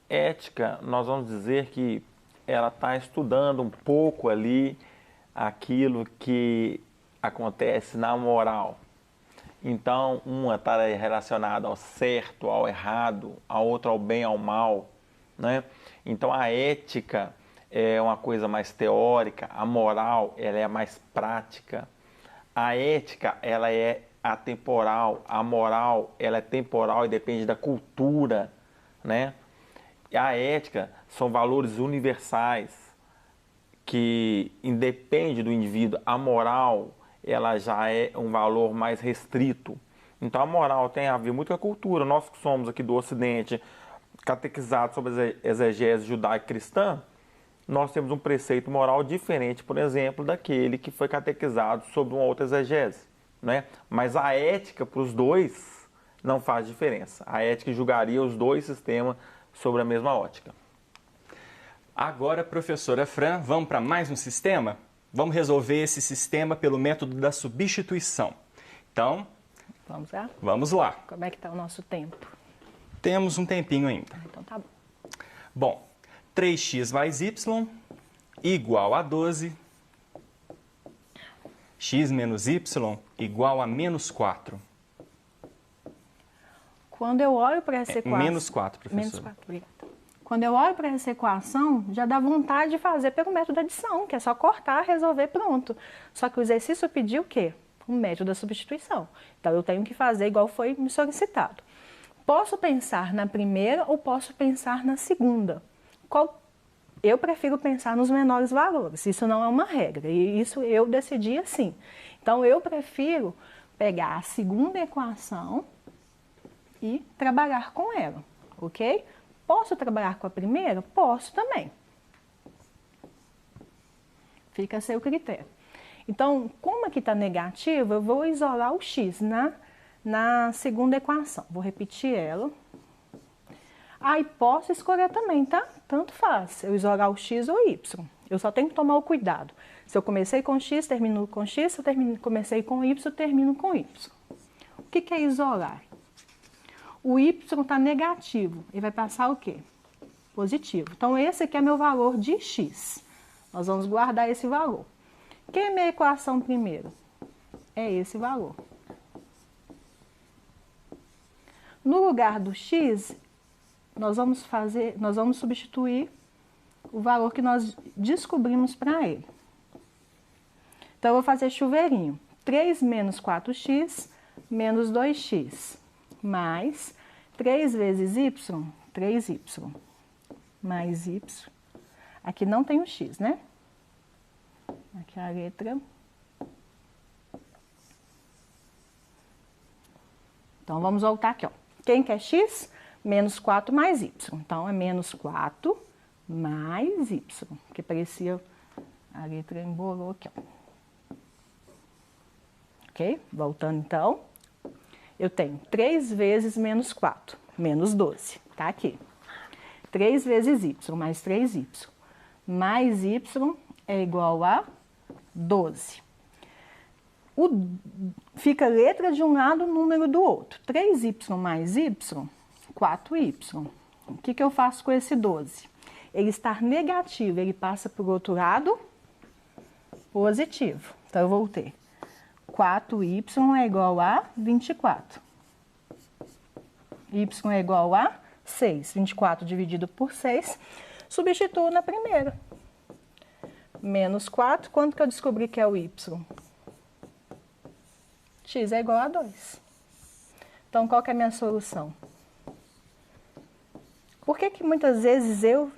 D: Ética, nós vamos dizer que ela está estudando um pouco ali aquilo que acontece na moral. Então, uma está relacionada ao certo, ao errado, a outra ao bem, ao mal, né? Então, a ética é uma coisa mais teórica, a moral ela é mais prática. A ética ela é atemporal, a moral ela é temporal e depende da cultura, né? E a ética são valores universais que independe do indivíduo. A moral ela já é um valor mais restrito. Então a moral tem a ver muito com a cultura. Nós que somos aqui do Ocidente, catequizados sobre a exegese judaico-cristã, nós temos um preceito moral diferente, por exemplo, daquele que foi catequizado sobre uma outra exegese, né? Mas a ética para os dois não faz diferença. A ética julgaria os dois sistemas sobre a mesma ótica.
A: Agora, professora Fran, vamos para mais um sistema? Vamos resolver esse sistema pelo método da substituição. Então,
E: Vamos lá?
A: vamos lá.
E: Como é que está o nosso tempo?
A: Temos um tempinho ainda.
E: Então tá bom.
A: Bom, 3x mais y igual a 12. X menos y igual a menos 4.
E: Quando eu olho para essa equação...
A: Menos 4, professora.
E: Menos 4, obrigada. Quando eu olho para essa equação, já dá vontade de fazer pelo método da adição, que é só cortar, resolver, pronto. Só que o exercício pediu o quê? O método da substituição. Então, eu tenho que fazer igual foi me solicitado. Posso pensar na primeira ou posso pensar na segunda? Eu prefiro pensar nos menores valores. Isso não é uma regra. E isso eu decidi assim. Então, eu prefiro pegar a segunda equação e trabalhar com ela, ok? Posso trabalhar com a primeira? Posso também. Fica a seu critério. Então, como aqui está negativo, eu vou isolar o x na segunda equação. Vou repetir ela. Aí posso escolher também, tá? Tanto faz, eu isolar o X ou Y. Eu só tenho que tomar o cuidado. Se eu comecei com X, termino com X. Se eu comecei com Y, termino com Y. O que é isolar? O Y está negativo. Ele vai passar o quê? Positivo. Então, esse aqui é meu valor de X. Nós vamos guardar esse valor. Quem é minha equação primeiro? É esse valor. No lugar do X, nós vamos substituir o valor que nós descobrimos para ele. Então, eu vou fazer chuveirinho. 3 menos 4x menos 2x, mais 3 vezes y, 3y, mais y. Aqui não tem o x, né? Aqui a letra. Então, vamos voltar aqui, ó. Quem quer x? Menos 4 mais y. Então, é menos 4 mais y, que parecia, a letra embolou aqui, ó. Ok? Voltando, então, eu tenho 3 vezes menos 4, menos 12, tá aqui. 3 vezes y, mais 3y, mais y é igual a 12. Fica letra de um lado, número do outro. 3y mais y, 4y. O que eu faço com esse 12? Ele está negativo, ele passa para o outro lado, positivo. Então, eu vou ter 4y é igual a 24. Y é igual a 6. 24 dividido por 6, substituo na primeira. Menos 4, quanto que eu descobri que é o y? X é igual a 2. Então, qual que é a minha solução? Por que muitas vezes eu,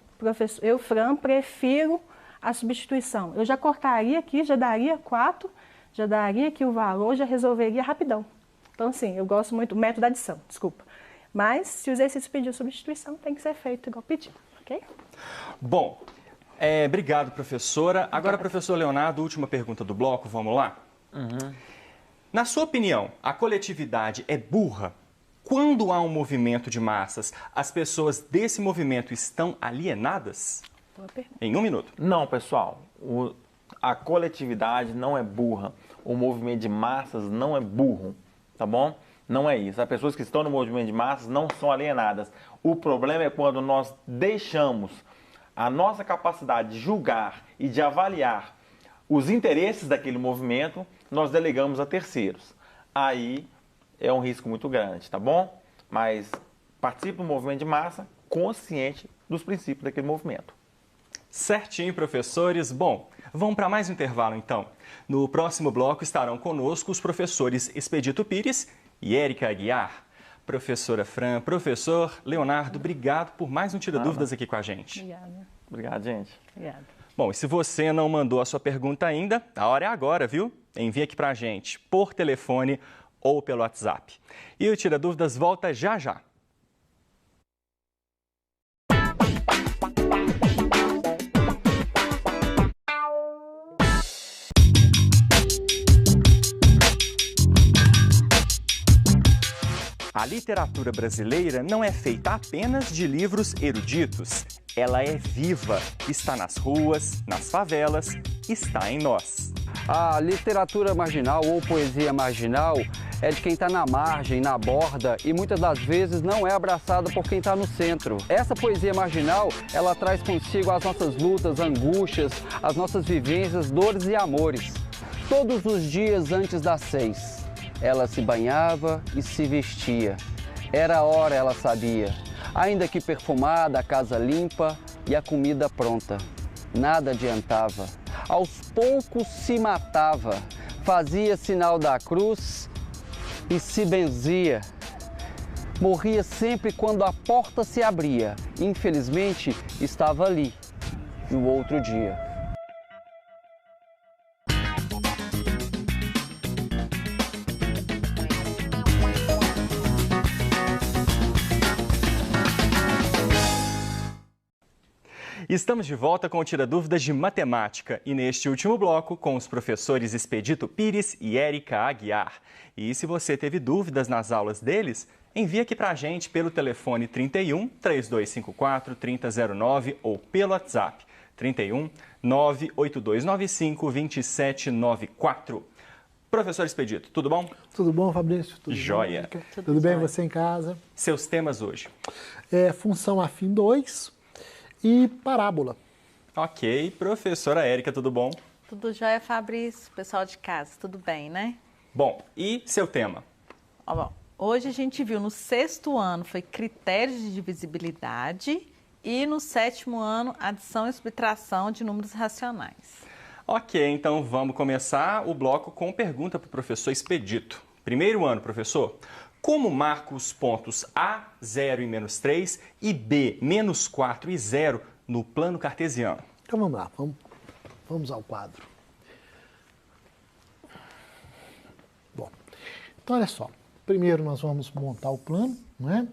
E: Fran, prefiro a substituição? Eu já cortaria aqui, já daria 4, já daria aqui o valor, já resolveria rapidão. Então, assim, eu gosto muito do método da adição, desculpa. Mas, se o exercício pedir substituição, tem que ser feito igual pedido, ok?
A: Bom, obrigado, professora. Agora, professor Leonardo, última pergunta do bloco, vamos lá? Na sua opinião, a coletividade é burra? Quando há um movimento de massas, as pessoas desse movimento estão alienadas?
E: Boa pergunta.
A: Em 1 minuto.
D: Não, pessoal. A coletividade não é burra. O movimento de massas não é burro, tá bom? Não é isso. As pessoas que estão no movimento de massas não são alienadas. O problema é quando nós deixamos a nossa capacidade de julgar e de avaliar os interesses daquele movimento, nós delegamos a terceiros. Aí é um risco muito grande, tá bom? Mas participe do movimento de massa consciente dos princípios daquele movimento.
A: Certinho, professores. Bom, vamos para mais um intervalo, então. No próximo bloco estarão conosco os professores Expedito Pires e Érica Aguiar. Professora Fran, professor Leonardo, obrigado por mais um Tira Dúvidas aqui com a gente.
E: Obrigada.
D: Obrigado, gente.
E: Obrigada.
A: Bom, e se você não mandou a sua pergunta ainda, a hora é agora, viu? Envie aqui para a gente, por telefone ou pelo WhatsApp. E o Tira Dúvidas volta já já. A literatura brasileira não é feita apenas de livros eruditos. Ela é viva, está nas ruas, nas favelas, está em nós.
F: A literatura marginal ou poesia marginal é de quem está na margem, na borda e muitas das vezes não é abraçada por quem está no centro. Essa poesia marginal, ela traz consigo as nossas lutas, angústias, as nossas vivências, dores e amores. Todos os dias antes das 6. Ela se banhava e se vestia. Era a hora, ela sabia. Ainda que perfumada, a casa limpa e a comida pronta. Nada adiantava. Aos poucos se matava. Fazia sinal da cruz e se benzia. Morria sempre quando a porta se abria. Infelizmente, estava ali, no outro dia.
A: Estamos de volta com o Tira Dúvidas de Matemática e neste último bloco com os professores Expedito Pires e Érica Aguiar. E se você teve dúvidas nas aulas deles, envia aqui para a gente pelo telefone 31 3254 3009 ou pelo WhatsApp 31 98295 2794. Professor Expedito, tudo bom?
G: Tudo bom, Fabrício? Tudo
A: Jóia.
G: bem? Tudo bem, você em casa?
A: Seus temas hoje.
G: Função afim 2 e parábola.
A: Ok. Professora Érica, tudo bom?
H: Tudo jóia, Fabrício? Pessoal de casa, tudo bem, né?
A: Bom, e seu tema?
H: Bom, hoje a gente viu no 6º ano foi critérios de divisibilidade e no 7º ano adição e subtração de números racionais. Ok,
A: então vamos começar o bloco com pergunta para o professor Expedito. Primeiro ano, professor. Como marco os pontos A, 0 e menos 3 e B, menos 4 e 0 no plano cartesiano?
G: Então vamos lá, vamos ao quadro. Bom, então olha só. Primeiro nós vamos montar o plano, não é?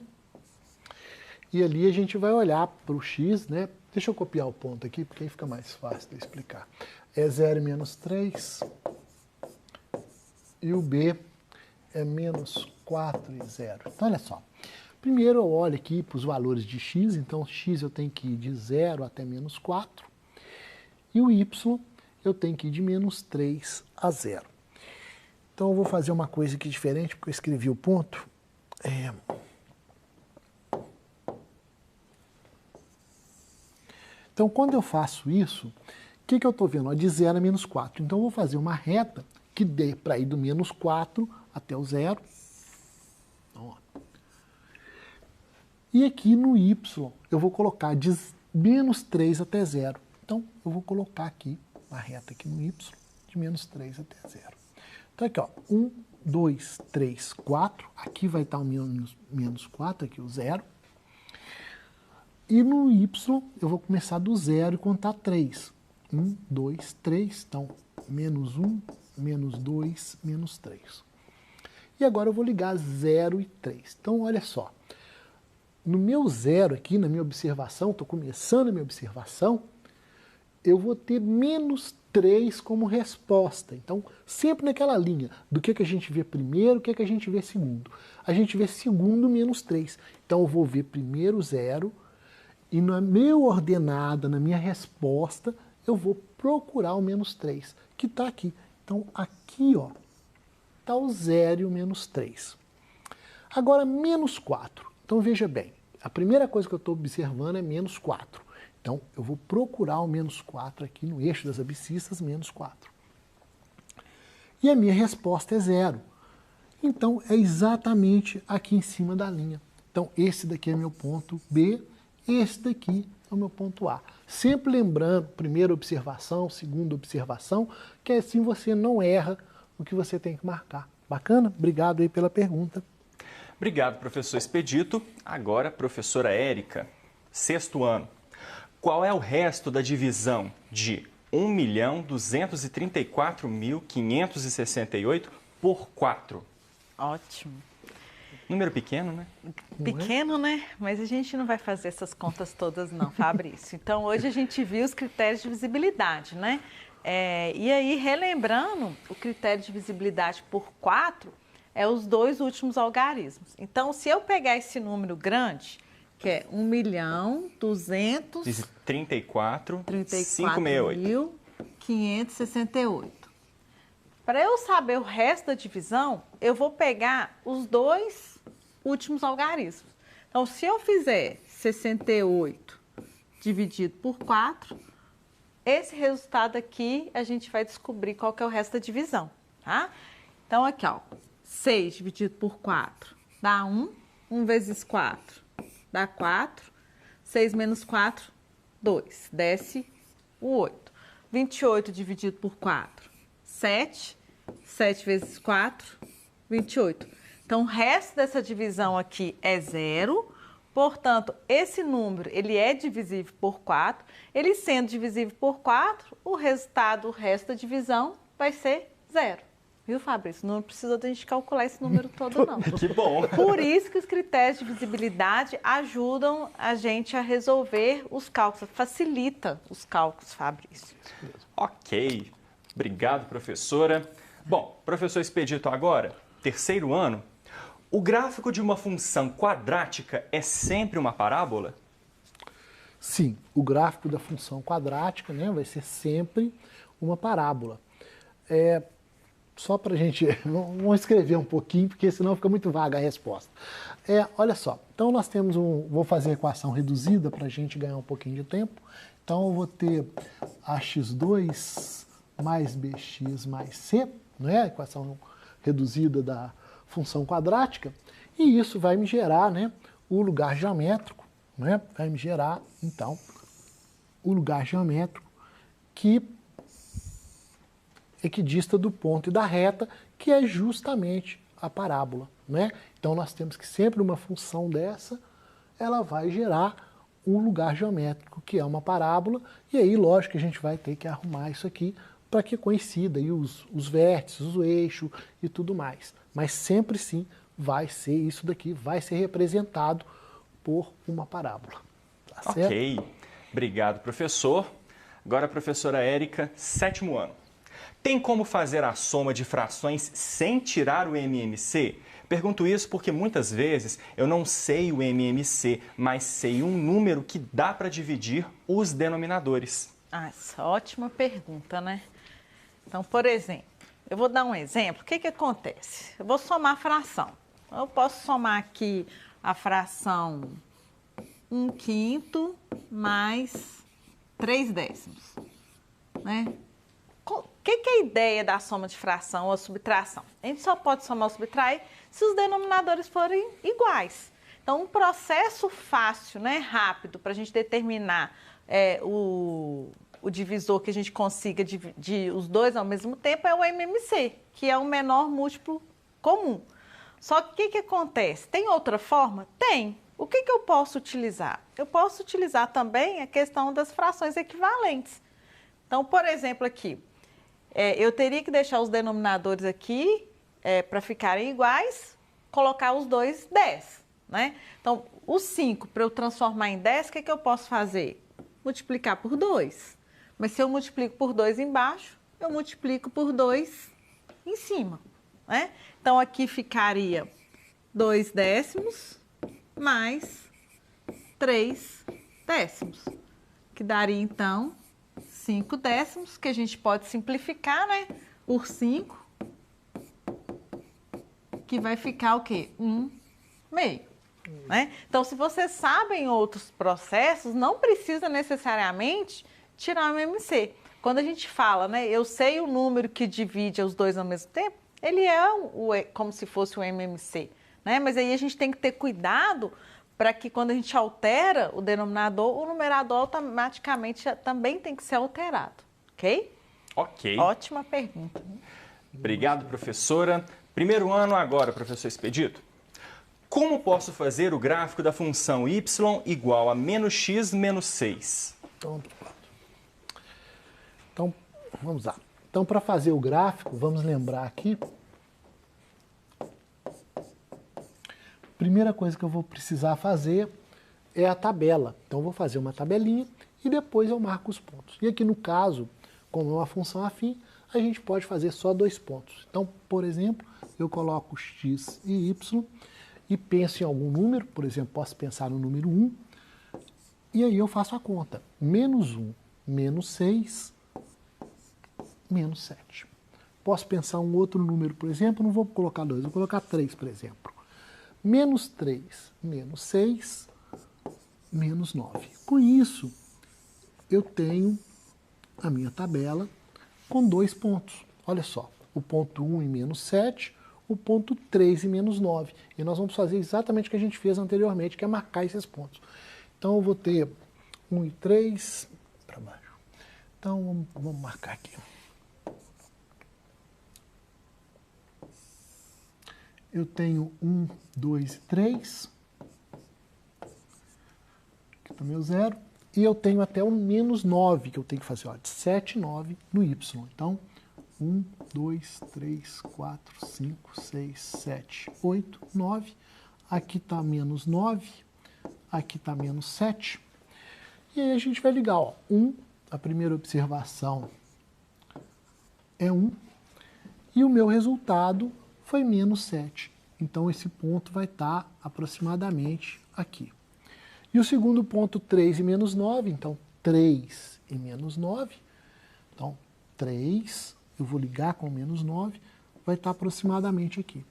G: E ali a gente vai olhar para o x, né? Deixa eu copiar o ponto aqui, porque aí fica mais fácil de explicar. É 0 e menos 3 e o B é menos 4 e 0. Então, olha só. Primeiro eu olho aqui para os valores de x, então x eu tenho que ir de 0 até menos 4 e o y eu tenho que ir de menos 3 a 0. Então eu vou fazer uma coisa aqui diferente, porque eu escrevi o ponto. Então, quando eu faço isso, o que eu estou vendo? De 0 a menos 4. Então, eu vou fazer uma reta que dê para ir do menos 4 até o 0. Então, e aqui no y, eu vou colocar de menos 3 até 0. Então, eu vou colocar aqui uma reta aqui no y, de menos 3 até 0. Então, aqui, ó, 1, 2, 3, 4. Aqui vai estar o menos 4, aqui o 0. E no y, eu vou começar do 0 e contar 3. 1, 2, 3. Então, menos 1, menos 2, menos 3. E agora eu vou ligar 0 e 3. Então, olha só. No meu 0 aqui, na minha observação, estou começando a minha observação, eu vou ter menos 3 como resposta. Então, sempre naquela linha do que a gente vê primeiro, o que a gente vê segundo. A gente vê segundo menos 3. Então, eu vou ver primeiro 0, e na minha ordenada, na minha resposta, eu vou procurar o menos 3, que está aqui. Então, aqui, ó, está o 0 e o menos 3. Agora, menos 4. Então, veja bem, a primeira coisa que eu estou observando é menos 4. Então, eu vou procurar o menos 4 aqui no eixo das abscissas, menos 4. E a minha resposta é 0. Então, é exatamente aqui em cima da linha. Então, esse daqui é meu ponto B. Esse daqui é o meu ponto A. Sempre lembrando, primeira observação, segunda observação, que assim você não erra o que você tem que marcar. Bacana? Obrigado aí pela pergunta.
A: Obrigado, professor Expedito. Agora, professora Érica, 6º ano. Qual é o resto da divisão de 1.234.568 por 4?
H: Ótimo.
A: Número pequeno, né?
H: Pequeno, né? Mas a gente não vai fazer essas contas todas não, Fabrício. Então, hoje a gente viu os critérios de visibilidade, né? E aí, relembrando, o critério de visibilidade por 4 é os 2 últimos algarismos. Então, se eu pegar esse número grande, que é 1.234.568. Para eu saber o resto da divisão, eu vou pegar os 2 últimos algarismos. Então, se eu fizer 68 dividido por 4, esse resultado aqui a gente vai descobrir qual que é o resto da divisão, tá? Então, aqui, ó, 6 dividido por 4 dá 1. 1 vezes 4 dá 4. 6 menos 4, 2. Desce o 8. 28 dividido por 4, 7. 7 vezes 4, 28. Então, o resto dessa divisão aqui é 0. Portanto, esse número, ele é divisível por 4. Ele sendo divisível por 4, o resultado, o resto da divisão vai ser 0. Viu, Fabrício? Não precisa da gente calcular esse número todo, não.
A: Que bom!
H: Por isso que os critérios de visibilidade ajudam a gente a resolver os cálculos, facilita os cálculos, Fabrício.
A: Ok. Obrigado, professora. Bom, professor Expedito, agora, 3º ano. o gráfico de uma função quadrática é sempre uma parábola?
G: Sim, o gráfico da função quadrática, né, vai ser sempre uma parábola. Só para a gente, vamos escrever um pouquinho, porque senão fica muito vaga a resposta. Olha só, então nós temos vou fazer a equação reduzida para a gente ganhar um pouquinho de tempo. Então eu vou ter ax2 mais bx mais c, né, a equação reduzida da função quadrática, e isso vai me gerar, né, o lugar geométrico, né, vai me gerar, então, o lugar geométrico que equidista do ponto e da reta, que é justamente a parábola, né? Então nós temos que sempre uma função dessa, ela vai gerar um lugar geométrico, que é uma parábola, e aí, lógico, que a gente vai ter que arrumar isso aqui para que coincida aí os vértices, o eixo e tudo mais. Mas sempre sim vai ser isso daqui, vai ser representado por uma parábola. Tá certo?
A: Ok. Obrigado, professor. Agora, professora Érica, 7º ano. Tem como fazer a soma de frações sem tirar o MMC? Pergunto isso porque muitas vezes eu não sei o MMC, mas sei um número que dá para dividir os denominadores.
H: Essa é ótima pergunta, né? Então, por exemplo, eu vou dar um exemplo. O que acontece? Eu vou somar a fração. Eu posso somar aqui a fração 1/5 mais 3/10, né? O que é a ideia da soma de fração ou subtração? A gente só pode somar ou subtrair se os denominadores forem iguais. Então, um processo fácil, né, rápido, para a gente determinar o divisor que a gente consiga dividir os dois ao mesmo tempo é o MMC, que é o menor múltiplo comum. Só que o que acontece? Tem outra forma? Tem. O que eu posso utilizar? Eu posso utilizar também a questão das frações equivalentes. Então, por exemplo, aqui, eu teria que deixar os denominadores aqui para ficarem iguais, colocar os dois 10, né? Então, o 5, para eu transformar em 10, o que eu posso fazer? Multiplicar por 2. Mas se eu multiplico por 2 embaixo, eu multiplico por 2 em cima, né? Então, aqui ficaria 2/10 mais 3/10, que daria, então, 5/10, que a gente pode simplificar, né, por 5, que vai ficar o quê? 1/2, né? Então, se vocês sabem outros processos, não precisa necessariamente tirar o MMC. Quando a gente fala, né, eu sei o número que divide os dois ao mesmo tempo, ele é como se fosse o MMC, né? Mas aí a gente tem que ter cuidado para que quando a gente altera o denominador, o numerador automaticamente também tem que ser alterado, ok?
A: Ok.
H: Ótima pergunta.
A: Obrigado, professora. 1º ano agora, professor Expedito. Como posso fazer o gráfico da função y igual a -x menos 6?
G: Então, vamos lá. Então, para fazer o gráfico, vamos lembrar aqui. Primeira coisa que eu vou precisar fazer é a tabela. Então, eu vou fazer uma tabelinha e depois eu marco os pontos. E aqui no caso, como é uma função afim, a gente pode fazer só 2 pontos. Então, por exemplo, eu coloco x e y e penso em algum número, por exemplo, posso pensar no número 1, e aí eu faço a conta. -1, menos 6, menos 7. Posso pensar um outro número, por exemplo, não vou colocar 2, vou colocar 3, por exemplo. -3, menos 6, menos 9. Com isso, eu tenho a minha tabela com 2 pontos. Olha só, o ponto 1 em menos 7, o ponto 3 em menos 9. E nós vamos fazer exatamente o que a gente fez anteriormente, que é marcar esses pontos. Então, eu vou ter 1 e 3 para baixo. Então, vamos marcar aqui. Eu tenho 1, 2 e 3. Aqui está meu 0. E eu tenho até o menos 9, que eu tenho que fazer, ó, de 7 e 9 no y. Então, 1, 2, 3, 4, 5, 6, 7, 8, 9. Aqui está menos 9. Aqui está menos 7. E aí a gente vai ligar, ó, 1, a primeira observação é 1. E o meu resultado foi menos 7. então esse ponto vai estar aproximadamente aqui. E o segundo ponto, 3 e menos 9, então 3 e menos 9. Então, 3, eu vou ligar com menos 9, vai estar aproximadamente aqui.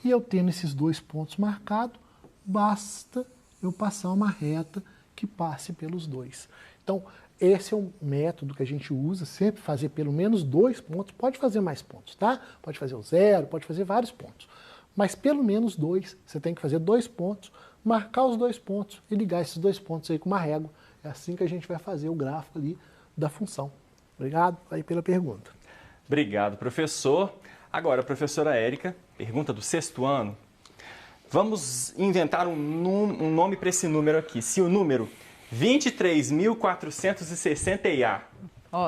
G: E eu tendo esses dois pontos marcados, basta eu passar uma reta que passe pelos dois. Então, esse é um método que a gente usa, sempre fazer pelo menos 2 pontos. Pode fazer mais pontos, tá? Pode fazer o 0, pode fazer vários pontos. Mas pelo menos 2, você tem que fazer 2 pontos, marcar os 2 pontos e ligar esses 2 pontos aí com uma régua. É assim que a gente vai fazer o gráfico ali da função. Obrigado aí pela pergunta.
A: Obrigado, professor. Agora, professora Érica, pergunta do 6º ano. Vamos inventar um nome para esse número aqui. Se o número 23.460A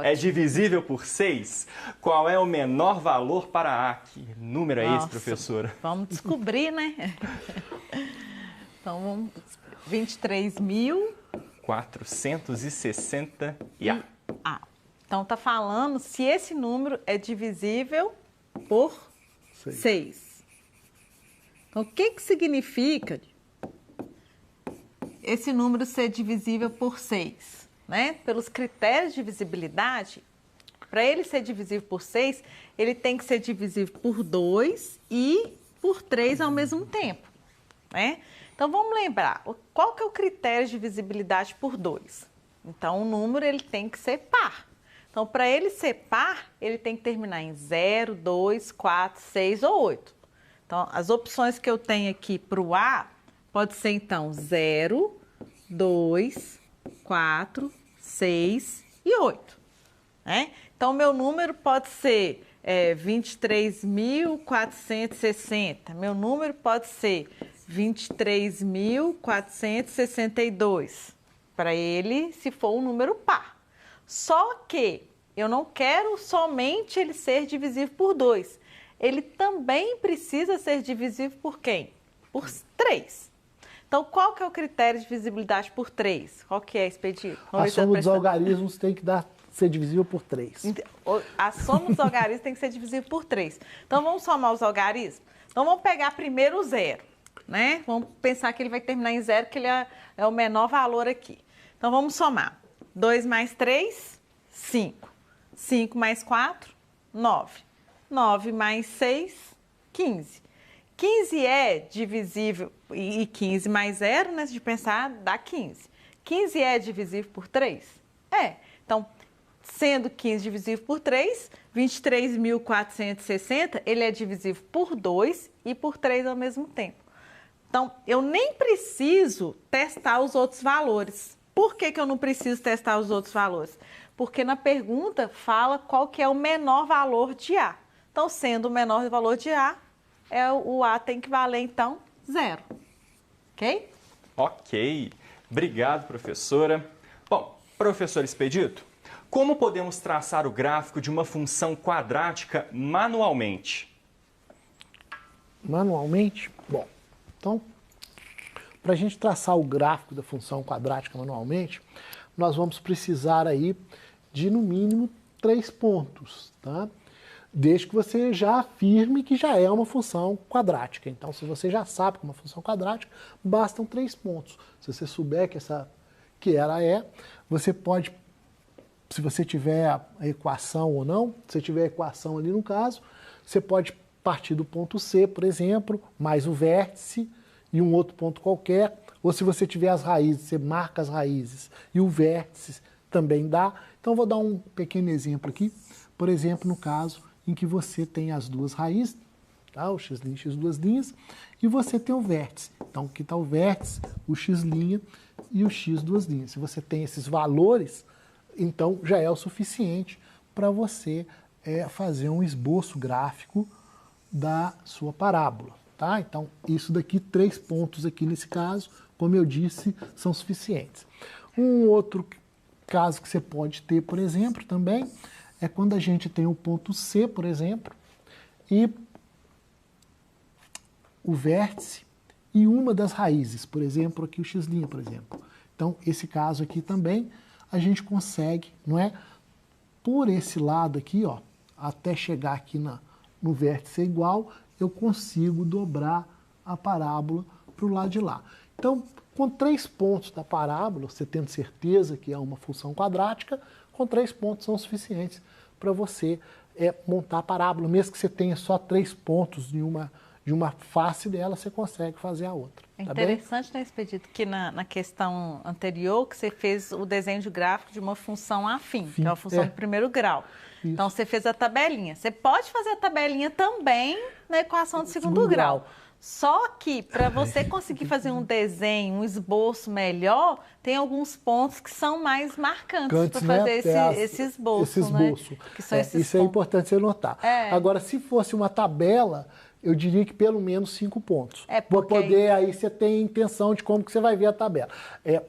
A: é divisível por 6, qual é o menor valor para A? Que número é esse, professora?
H: Vamos descobrir, né? Então,
A: 23.460A.
H: Então, tá falando se esse número é divisível por 6. Então, o que significa esse número ser divisível por 6? Né? Pelos critérios de divisibilidade, para ele ser divisível por 6, ele tem que ser divisível por 2 e por 3 ao mesmo tempo. Né? Então, vamos lembrar, qual que é o critério de divisibilidade por 2? Então, o número ele tem que ser par. Então, para ele ser par, ele tem que terminar em 0, 2, 4, 6 ou 8. Então, as opções que eu tenho aqui para o A pode ser, então, 0, 2, 4, 6 e 8. Né? Então, o meu número pode ser 23.460. Meu número pode ser 23.462. Para ele, se for um número par. Só que eu não quero somente ele ser divisível por 2. Ele também precisa ser divisível por quem? Por 3. Então, qual que é o critério de divisibilidade por 3? Qual que é, Expedito?
G: A soma dos algarismos tem que ser divisível por 3.
H: A soma dos algarismos tem que ser divisível por 3. Então, vamos somar os algarismos? Então, vamos pegar primeiro o 0. Né? Vamos pensar que ele vai terminar em 0, que ele é o menor valor aqui. Então, vamos somar. 2 mais 3, 5. 5 mais 4, 9. 9 mais 6, 15. 15 é divisível, e 15 mais 0, né, se de pensar, dá 15. 15 é divisível por 3? É. Então, sendo 15 divisível por 3, 23.460, ele é divisível por 2 e por 3 ao mesmo tempo. Então, eu nem preciso testar os outros valores. Por que eu não preciso testar os outros valores? Porque na pergunta fala qual que é o menor valor de A. Então, sendo o menor valor de A, o A tem que valer, então, 0. Ok?
A: Ok. Obrigado, professora. Bom, professor Expedito, como podemos traçar o gráfico de uma função quadrática manualmente?
G: Manualmente? Bom, então, para a gente traçar o gráfico da função quadrática manualmente, nós vamos precisar aí de, no mínimo, 3 pontos, tá? Desde que você já afirme que já é uma função quadrática. Então, se você já sabe que é uma função quadrática, bastam 3 pontos. Se você souber que ela é, você pode, se você tiver a equação ou não, se tiver a equação ali no caso, você pode partir do ponto C, por exemplo, mais o vértice e um outro ponto qualquer. Ou se você tiver as raízes, você marca as raízes e o vértice também dá. Então, eu vou dar um pequeno exemplo aqui. Por exemplo, no caso em que você tem as duas raízes, tá? O x' e x' e você tem o vértice. Então, aqui está o vértice, o x' e o x'. Se você tem esses valores, então já é o suficiente para você fazer um esboço gráfico da sua parábola. Tá? Então, isso daqui, 3 pontos aqui nesse caso, como eu disse, são suficientes. Um outro caso que você pode ter, por exemplo, também, é quando a gente tem o ponto C, por exemplo, e o vértice e uma das raízes, por exemplo, aqui o x', por exemplo. Então, esse caso aqui também, a gente consegue, não é? Por esse lado aqui, ó, até chegar aqui no vértice igual, eu consigo dobrar a parábola para o lado de lá. Então, com 3 pontos da parábola, você tendo certeza que é uma função quadrática, com 3 pontos são suficientes para você montar a parábola. Mesmo que você tenha só 3 pontos de uma face dela, você consegue fazer a outra.
H: É
G: tá
H: interessante, né, Expedito, que na questão anterior, que você fez o desenho de gráfico de uma função afim, que é uma função de primeiro grau.
G: Isso.
H: Então, você fez a tabelinha. Você pode fazer a tabelinha também na equação de segundo grau. Só que, para você conseguir fazer um desenho, um esboço melhor, tem alguns pontos que são mais marcantes para fazer esse esboço. Né? Que são esses
G: isso pontos. É importante você notar. Agora, se fosse uma tabela, eu diria que pelo menos 5 pontos. Para poder, aí você tem intenção de como que você vai ver a tabela.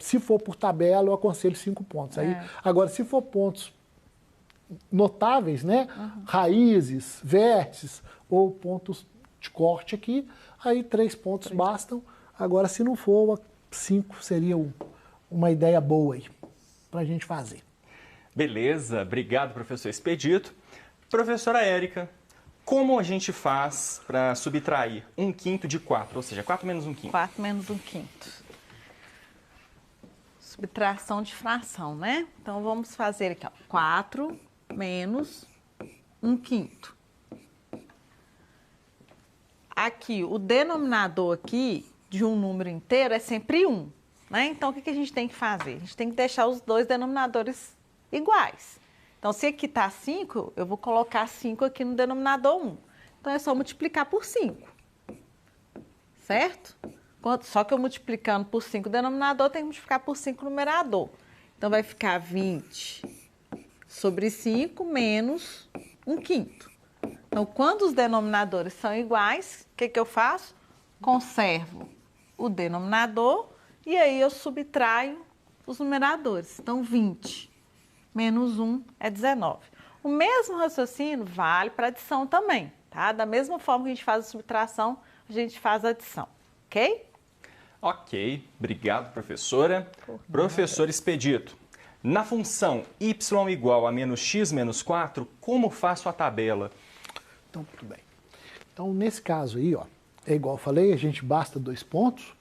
G: Se for por tabela, eu aconselho 5 pontos. Agora, se for pontos notáveis, né? Raízes, vértices ou pontos de corte aqui, aí 3 pontos bastam. Agora, se não for, 5 seria uma ideia boa aí para a gente fazer.
A: Beleza, obrigado, professor Expedito. Professora Érica, como a gente faz para subtrair 1/5 de 4, ou seja, 4 menos 1/5?
H: 4 menos 1/5. Subtração de fração, né? Então, vamos fazer aqui, ó, 4 menos 1/5. Aqui, o denominador aqui de um número inteiro é sempre 1, né? Então, o que a gente tem que fazer? A gente tem que deixar os dois denominadores iguais. Então, se aqui está 5, eu vou colocar 5 aqui no denominador 1. Então, é só multiplicar por 5, certo? Só que eu multiplicando por 5 o denominador, tem que multiplicar por 5 o numerador. Então, vai ficar 20 sobre 5 menos 1/5. Então, quando os denominadores são iguais, o que eu faço? Conservo o denominador e aí eu subtraio os numeradores. Então, 20 menos 1 é 19. O mesmo raciocínio vale para adição também, tá? Da mesma forma que a gente faz a subtração, a gente faz a adição, ok?
A: Ok, obrigado, professora. Professor Expedito, na função y igual a menos x menos 4, como faço a tabela?
G: Então, tudo bem. Então, nesse caso aí, ó, é igual eu falei, a gente basta 2 pontos,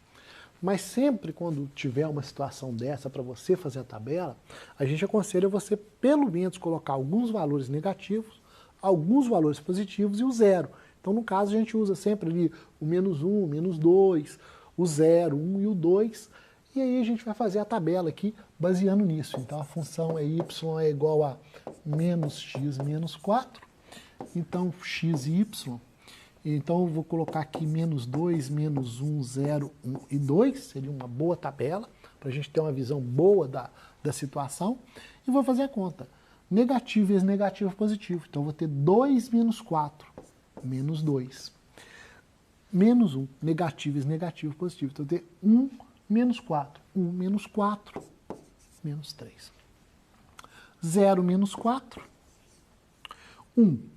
G: mas sempre quando tiver uma situação dessa para você fazer a tabela, a gente aconselha você pelo menos colocar alguns valores negativos, alguns valores positivos e o 0. Então, no caso, a gente usa sempre ali o menos 1, o menos 2, o 0, 1 e o 2, e aí a gente vai fazer a tabela aqui baseando nisso. Então, a função y é igual a menos x menos 4, então x e y. Então, eu vou colocar aqui menos 2, menos 1, 0, 1 e 2. Seria uma boa tabela, para a gente ter uma visão boa da situação. E vou fazer a conta. Negativo vezes negativo positivo. Então, eu vou ter 2 menos 4, menos 2. Menos 1, negativo vezes negativo positivo. Então, eu vou ter 1 menos 4. 1 menos 4, menos 3. 0 menos 4, 1.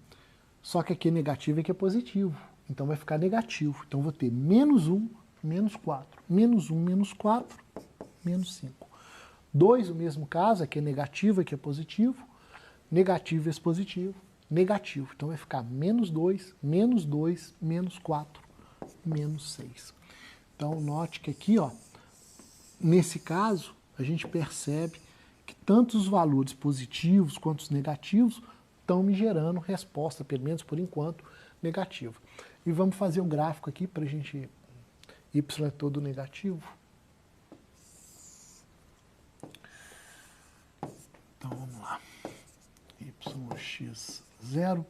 G: Só que aqui é negativo e aqui é positivo. Então vai ficar negativo. Então eu vou ter menos 1, menos 4. Menos 1, menos 4, menos 5. 2, o mesmo caso, aqui é negativo, aqui é positivo. Negativo vezes positivo, negativo. Então vai ficar menos 2, menos 4, menos 6. Então note que aqui, ó, nesse caso, a gente percebe que tanto os valores positivos quanto os negativos estão me gerando resposta, pelo menos por enquanto, negativa. E vamos fazer um gráfico aqui para a gente... Y é todo negativo. Então vamos lá. Yx 0.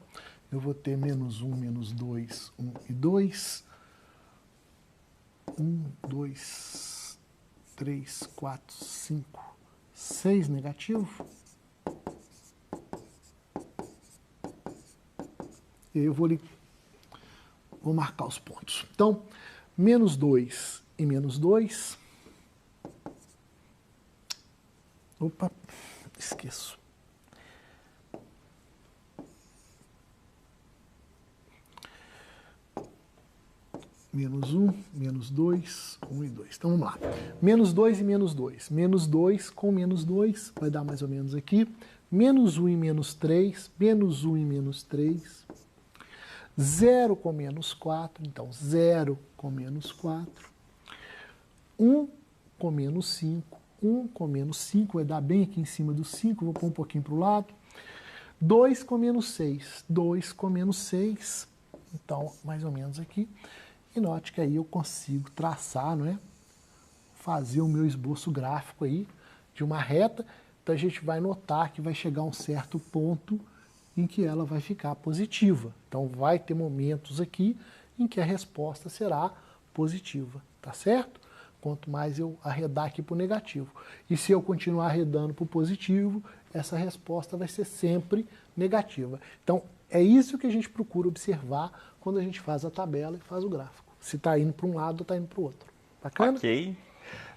G: Eu vou ter menos 1, menos 2, 1 e 2. 1, 2, 3, 4, 5, 6 negativo. Eu vou marcar os pontos. Então, menos 2 e menos 2. Opa, esqueço. Menos 1, menos 2, 1 e 2. Então, vamos lá. Menos 2 e menos 2. Menos 2 com menos 2 vai dar mais ou menos aqui. Menos 1 e menos 3. Menos 1 e menos 3. 0 com menos 4, então 0 com menos 4. 1 com menos 5. 1 com menos 5 vai dar bem aqui em cima do 5, vou pôr um pouquinho para o lado. 2 com menos 6. 2 com menos 6, então mais ou menos aqui. E note que aí eu consigo traçar, não é? Fazer o meu esboço gráfico aí de uma reta. Então a gente vai notar que vai chegar a um certo ponto em que ela vai ficar positiva. Então vai ter momentos aqui em que a resposta será positiva, tá certo? Quanto mais eu arredar aqui para o negativo. E se eu continuar arredando para o positivo, essa resposta vai ser sempre negativa. Então é isso que a gente procura observar quando a gente faz a tabela e faz o gráfico. Se está indo para um lado ou está indo para o outro. Bacana?
A: Ok.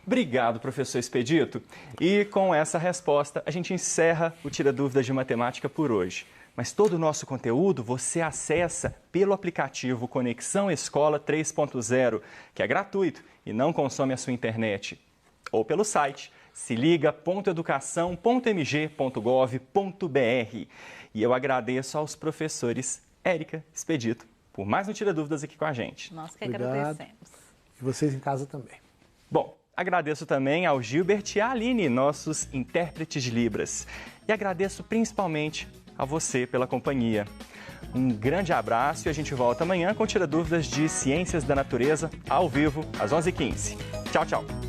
A: Obrigado, professor Expedito. E com essa resposta, a gente encerra o Tira Dúvidas de Matemática por hoje. Mas todo o nosso conteúdo você acessa pelo aplicativo Conexão Escola 3.0, que é gratuito e não consome a sua internet. Ou pelo site seliga.educação.mg.gov.br. E eu agradeço aos professores Érica, Expedito, por mais um Tira Dúvidas aqui com a gente.
H: Nós que
G: Obrigado.
H: agradecemos.
G: E vocês em casa também.
A: Bom, agradeço também ao Gilbert e à Aline, nossos intérpretes de Libras. E agradeço principalmente a você pela companhia. Um grande abraço e a gente volta amanhã com Tira Dúvidas de Ciências da Natureza, ao vivo, às 11h15. Tchau, tchau.